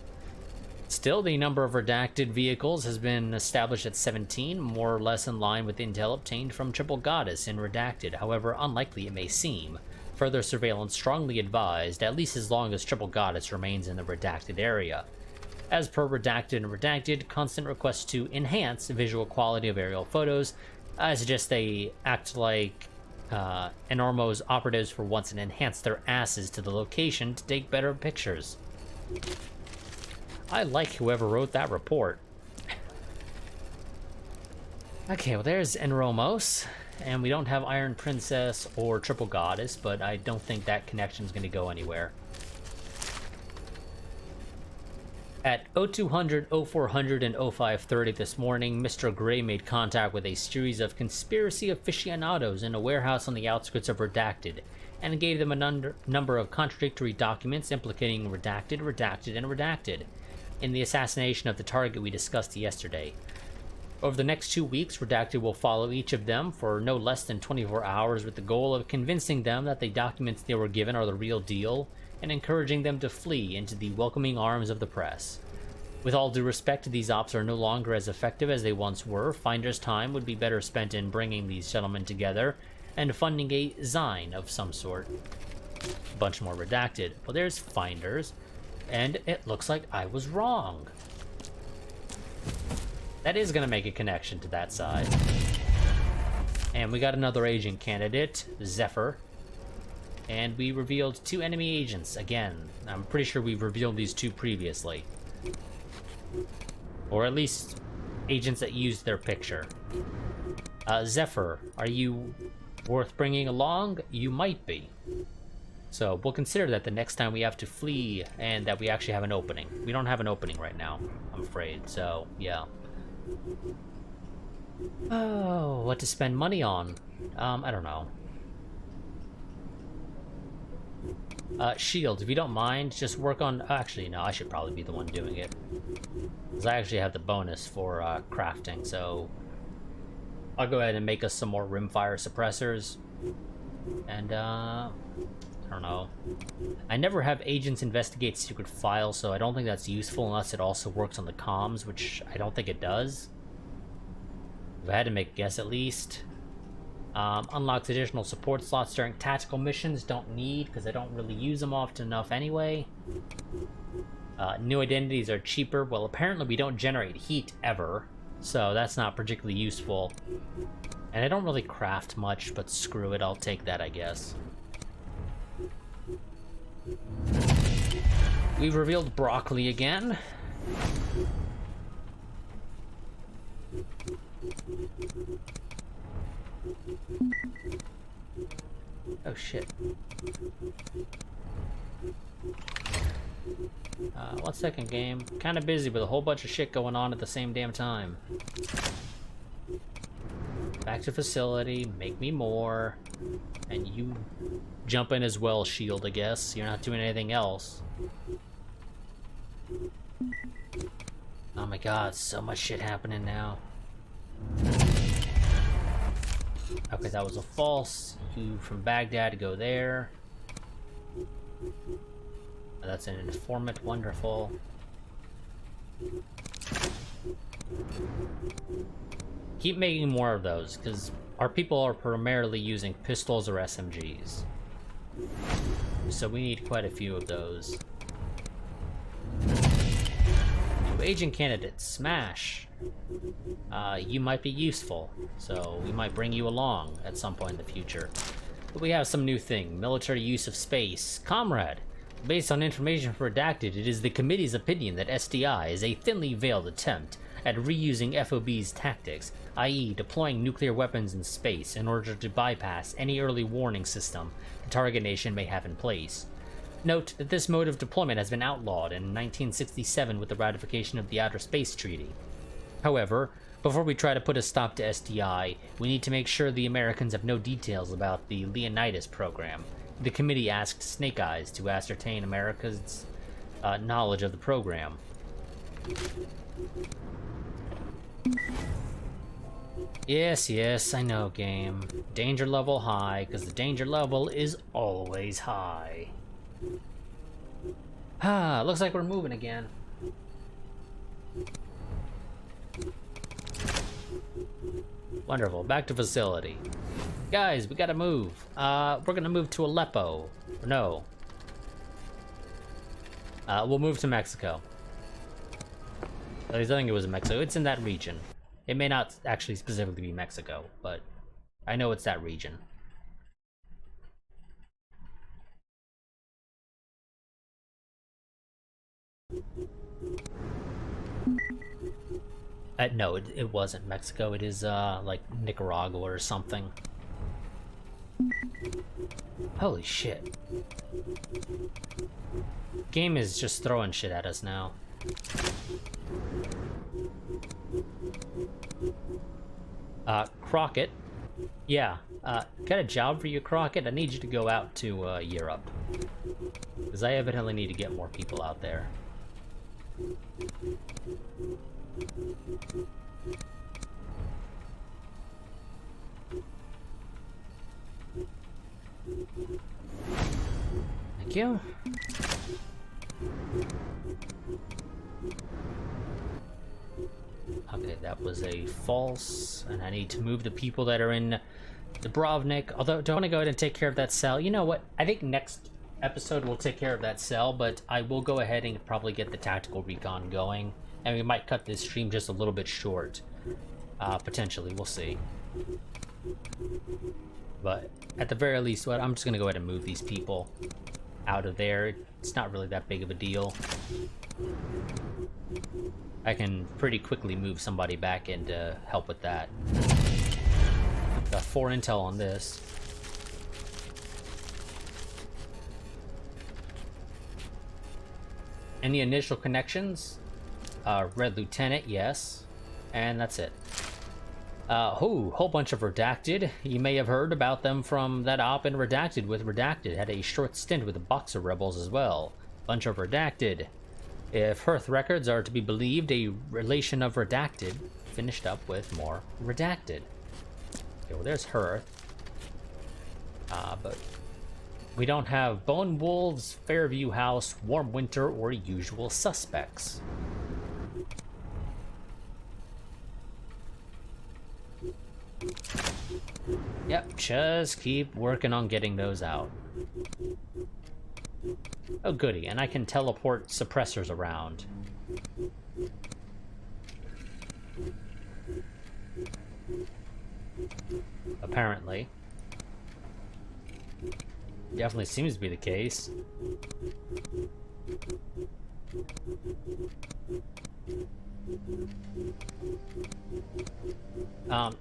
Still, the number of redacted vehicles has been established at 17, more or less in line with intel obtained from Triple Goddess in redacted, however unlikely it may seem. Further surveillance strongly advised, at least as long as Triple Goddess remains in the redacted area. As per redacted and redacted, constant requests to enhance visual quality of aerial photos. I suggest they act like Enormo's operatives for once and enhance their asses to the location to take better pictures. I like whoever wrote that report. Okay, well there's Enromos, and we don't have Iron Princess or Triple Goddess, but I don't think that connection's going to go anywhere. At 0200, 0400, and 0530 this morning, Mr. Gray made contact with a series of conspiracy aficionados in a warehouse on the outskirts of Redacted, and gave them a number of contradictory documents implicating Redacted, Redacted, and Redacted in the assassination of the target we discussed yesterday. Over the next 2 weeks, Redacted will follow each of them for no less than 24 hours with the goal of convincing them that the documents they were given are the real deal, and encouraging them to flee into the welcoming arms of the press. With all due respect, these ops are no longer as effective as they once were. Finder's time would be better spent in bringing these gentlemen together and funding a Zine of some sort. A bunch more Redacted. Well, there's Finders, and it looks like I was wrong. That is going to make a connection to that side. And we got another agent candidate, Zephyr. And we revealed 2 enemy agents again. I'm pretty sure we've revealed these 2 previously. Or at least agents that used their picture. Zephyr, are you worth bringing along? You might be. So we'll consider that the next time we have to flee and that we actually have an opening. We don't have an opening right now, I'm afraid, so yeah. Oh, what to spend money on? I don't know. Shield, if you don't mind, just work on... Actually, no, I should probably be the one doing it. Because I actually have the bonus for crafting, so... I'll go ahead and make us some more rimfire suppressors. And, I don't know. I never have agents investigate secret files, so I don't think that's useful unless it also works on the comms, which I don't think it does. If I had to make a guess at least. Unlocks additional support slots during tactical missions. Don't need, because I don't really use them often enough anyway. New identities are cheaper. Well, apparently we don't generate heat ever, so that's not particularly useful. And I don't really craft much, but screw it, I'll take that, I guess. We've revealed broccoli again. Oh shit. One second, game. Kinda busy with a whole bunch of shit going on at the same damn time. Back to facility, make me more. And you jump in as well, Shield, I guess. You're not doing anything else. Oh my god, so much shit happening now. Okay, that was a false. You from Baghdad go there. That's an informant, wonderful. Keep making more of those, because our people are primarily using pistols or SMGs. So we need quite a few of those. New agent candidate, Smash. You might be useful, so we might bring you along at some point in the future. But we have some new thing, military use of space. Comrade, based on information redacted, it is the committee's opinion that SDI is a thinly veiled attempt at reusing FOB's tactics, i.e. deploying nuclear weapons in space in order to bypass any early warning system the target nation may have in place. Note that this mode of deployment has been outlawed in 1967 with the ratification of the Outer Space Treaty. However, before we try to put a stop to SDI, we need to make sure the Americans have no details about the Leonidas program. The committee asked Snake Eyes to ascertain America's knowledge of the program. Yes, I know, game. Danger level high, because the danger level is always high. Looks like we're moving again. Wonderful, back to facility. Guys, we gotta move. We're gonna move to Aleppo. No. We'll move to Mexico. At least I think it was in Mexico. It's in that region. It may not actually specifically be Mexico, but I know it's that region. No, it wasn't Mexico. It is, like, Nicaragua or something. Holy shit. Game is just throwing shit at us now. Crockett. Yeah, got a job for you, Crockett. I need you to go out to, Europe. Because I evidently need to get more people out there. Thank you. Okay, that was a false, and I need to move the people that are in Dubrovnik. Although, do I want to go ahead and take care of that cell? You know what? I think next episode we'll take care of that cell, but I will go ahead and probably get the tactical recon going, and we might cut this stream just a little bit short. Potentially, we'll see. But at the very least, what I'm just gonna go ahead and move these people out of there. It's not really that big of a deal. I can pretty quickly move somebody back and help with that. Got 4 intel on this. Any initial connections? Red Lieutenant, yes. And that's it. Whole bunch of Redacted. You may have heard about them from that op in Redacted with Redacted. Had a short stint with the Boxer Rebels as well. Bunch of Redacted. If Hearth records are to be believed, a relation of Redacted finished up with more Redacted. Okay, well there's Hearth. But we don't have Bone Wolves, Fairview House, Warm Winter, or Usual Suspects. Yep, just keep working on getting those out. Oh goody, and I can teleport suppressors around. Apparently. Definitely seems to be the case.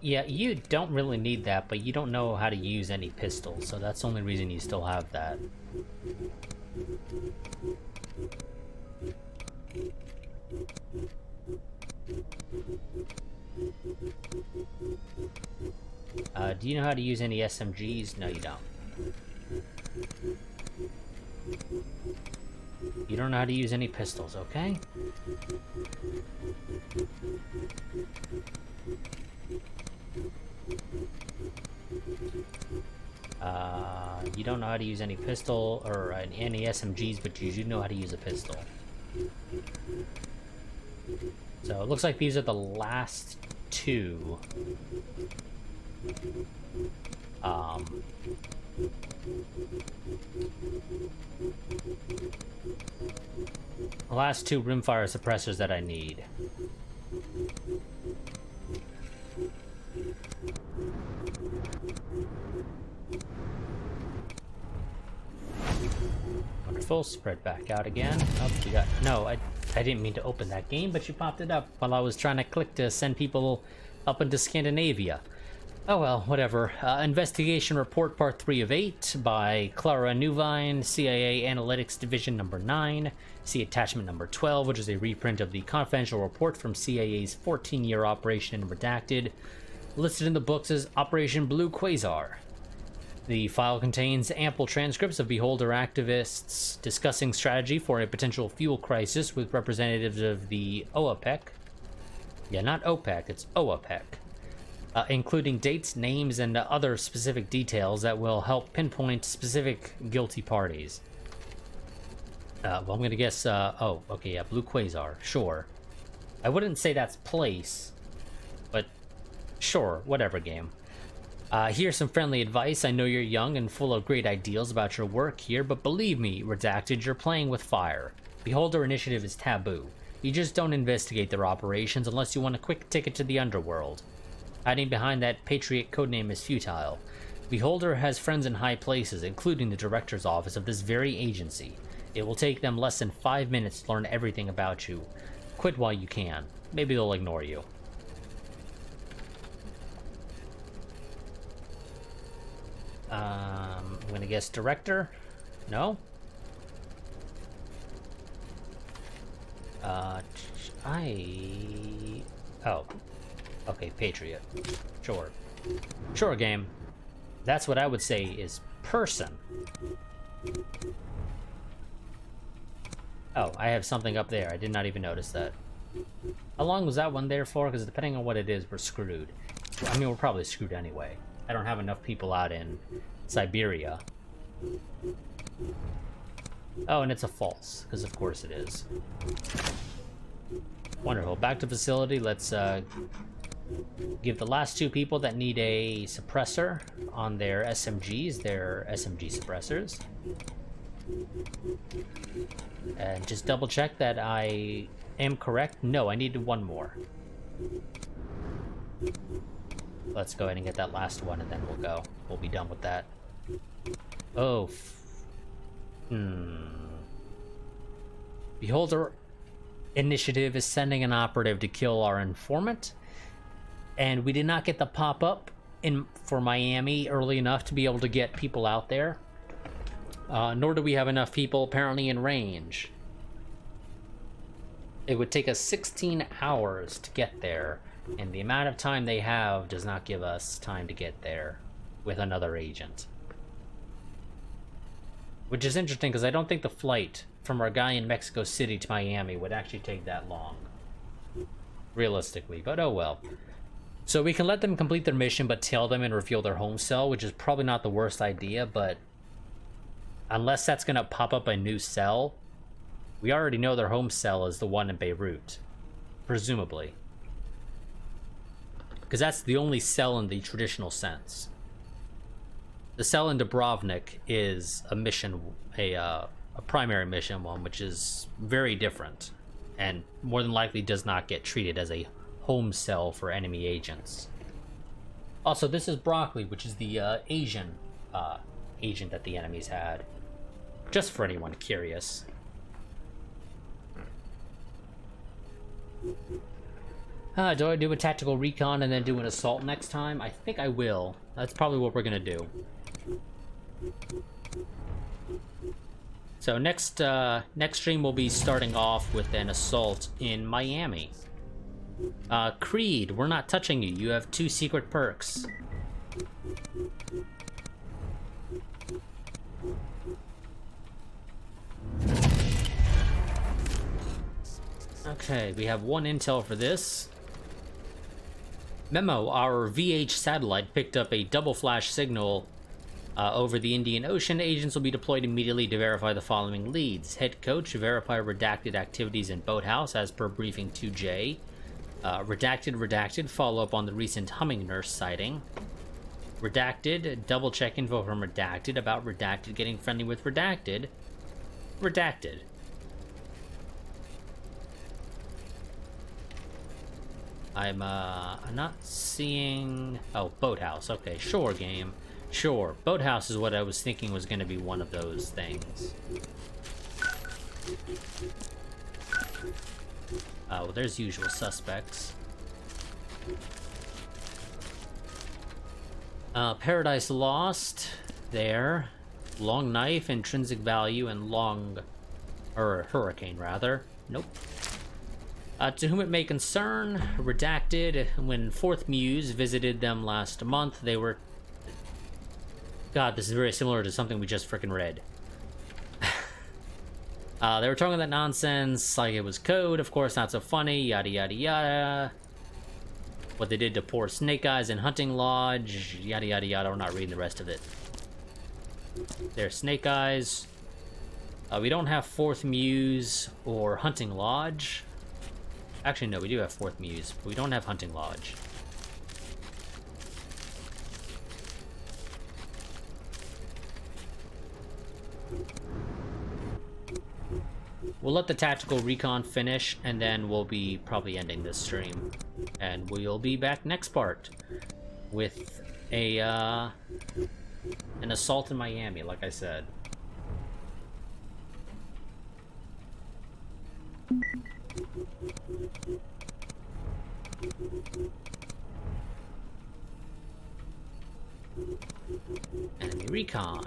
Yeah, you don't really need that, but you don't know how to use any pistols, so that's the only reason you still have that. Do you know how to use any SMGs? No, you don't. You don't know how to use any pistols, okay? You don't know how to use any pistol or any SMGs, but you do know how to use a pistol. So it looks like these are the last 2. The last 2 rimfire suppressors that I need. Wonderful, spread back out again. Oh, we got, no, I didn't mean to open that game, but you popped it up while I was trying to click to send people up into Scandinavia. Oh well, whatever. Investigation Report Part 3 of 8 by Clara Newvine, CIA Analytics Division Number 9. See attachment number 12, which is a reprint of the confidential report from CIA's 14-year operation in Redacted. Listed in the books as Operation Blue Quasar. The file contains ample transcripts of Beholder activists discussing strategy for a potential fuel crisis with representatives of the OAPEC. Yeah, not OPEC, it's OAPEC. Including dates, names, and other specific details that will help pinpoint specific guilty parties. Well, I'm gonna guess, oh, okay, yeah, Blue Quasar, sure. I wouldn't say that's place, but sure, whatever, game. Here's some friendly advice. I know you're young and full of great ideals about your work here, but believe me, Redacted, you're playing with fire. Beholder initiative is taboo. You just don't investigate their operations unless you want a quick ticket to the underworld. Hiding behind that Patriot codename is futile. Beholder has friends in high places, including the director's office of this very agency. It will take them less than 5 minutes to learn everything about you. Quit while you can. Maybe they'll ignore you. I'm gonna guess director. No. Oh. Okay, Patriot. Sure. Sure, game. That's what I would say is person. Oh, I have something up there. I did not even notice that. How long was that one there for? Because depending on what it is, we're screwed. I mean, we're probably screwed anyway. I don't have enough people out in Siberia. Oh, and it's a false, because of course it is. Wonderful. Back to facility. Let's give the last two people that need a suppressor on their SMGs, their SMG suppressors. And just double check that I am correct. No, I needed one more. Let's go ahead and get that last one, and then we'll go. We'll be done with that. Oh. Beholder Initiative is sending an operative to kill our informant. And we did not get the pop-up for Miami early enough to be able to get people out there. Nor do we have enough people apparently in range. It would take us 16 hours to get there, and the amount of time they have does not give us time to get there with another agent. Which is interesting, because I don't think the flight from our guy in Mexico City to Miami would actually take that long. Realistically, but oh well. So we can let them complete their mission, but tail them and reveal their home cell, which is probably not the worst idea, but unless that's going to pop up a new cell, we already know their home cell is the one in Beirut. Presumably. Because that's the only cell in the traditional sense. The cell in Dubrovnik is a mission, a primary mission one, which is very different, and more than likely does not get treated as a home cell for enemy agents. Also, this is Broccoli, which is the Asian agent that the enemies had. Just for anyone curious. Do I do a tactical recon and then do an assault next time? I think I will. That's probably what we're gonna do. So next stream we'll be starting off with an assault in Miami. Creed, we're not touching you. You have 2 secret perks. Okay, we have 1 intel for this. Memo, our VH satellite picked up a double flash signal over the Indian Ocean. Agents will be deployed immediately to verify the following leads. Head coach, verify redacted activities in boathouse as per briefing 2J. Redacted, follow up on the recent humming nurse sighting. Redacted, double check info from Redacted about Redacted getting friendly with Redacted. Redacted. I'm not seeing... Oh, boathouse. Okay, sure, game. Sure. Boathouse is what I was thinking was going to be one of those things. Well, there's usual suspects. Paradise Lost. There. Long knife, intrinsic value, and hurricane, rather. Nope. To whom it may concern, Redacted. When 4th Muse visited them last month, they were... God, this is very similar to something we just frickin' read. They were talking that nonsense like it was code, of course not so funny, yada yada yada. What they did to poor Snake Eyes in Hunting Lodge, yada yada yada. We're not reading the rest of it. There's Snake Eyes. We don't have 4th Muse or Hunting Lodge. Actually, no, we do have 4th Muse, but we don't have Hunting Lodge. We'll let the tactical recon finish, and then we'll be probably ending this stream. And we'll be back next part with an assault in Miami, like I said. Enemy recon.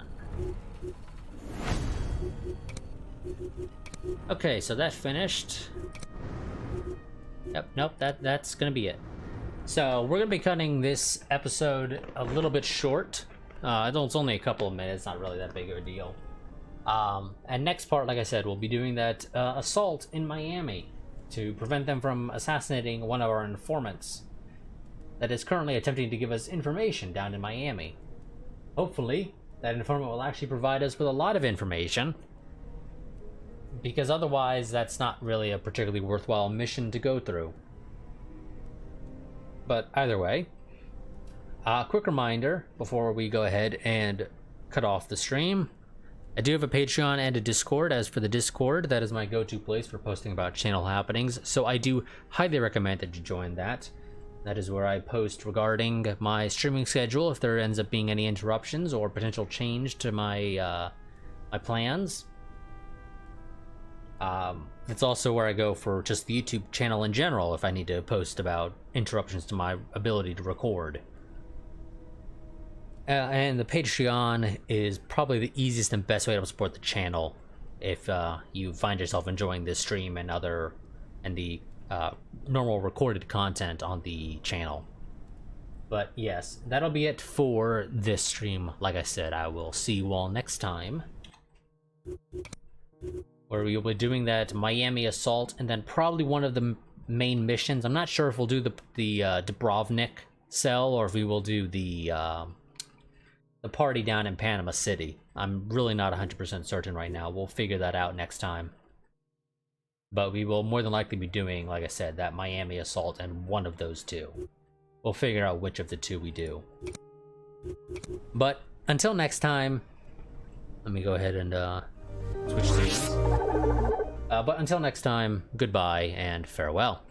Okay, so that finished. Yep, nope, that's gonna be it. So we're gonna be cutting this episode a little bit short. It's only a couple of minutes, not really that big of a deal. And next part, like I said, we'll be doing that assault in Miami to prevent them from assassinating one of our informants that is currently attempting to give us information down in Miami. Hopefully, that informant will actually provide us with a lot of information, because otherwise that's not really a particularly worthwhile mission to go through. But either way, quick reminder before we go ahead and cut off the stream. I do have a Patreon and a Discord. As for the Discord, that is my go-to place for posting about channel happenings, so I do highly recommend that you join that. That is where I post regarding my streaming schedule, if there ends up being any interruptions or potential change to my my plans. It's also where I go for just the YouTube channel in general if I need to post about interruptions to my ability to record. And the Patreon is probably the easiest and best way to support the channel if you find yourself enjoying this stream and the normal recorded content on the channel. But yes, that'll be it for this stream. Like I said, I will see you all next time, where we will be doing that Miami assault and then probably one of the main missions. I'm not sure if we'll do the Dubrovnik cell or if we will do the party down in Panama City. I'm really not 100% certain right now. We'll figure that out next time. But we will more than likely be doing, like I said, that Miami assault and one of those two. We'll figure out which of the two we do. But until next time, let me go ahead and switch scenes. But until next time, goodbye and farewell.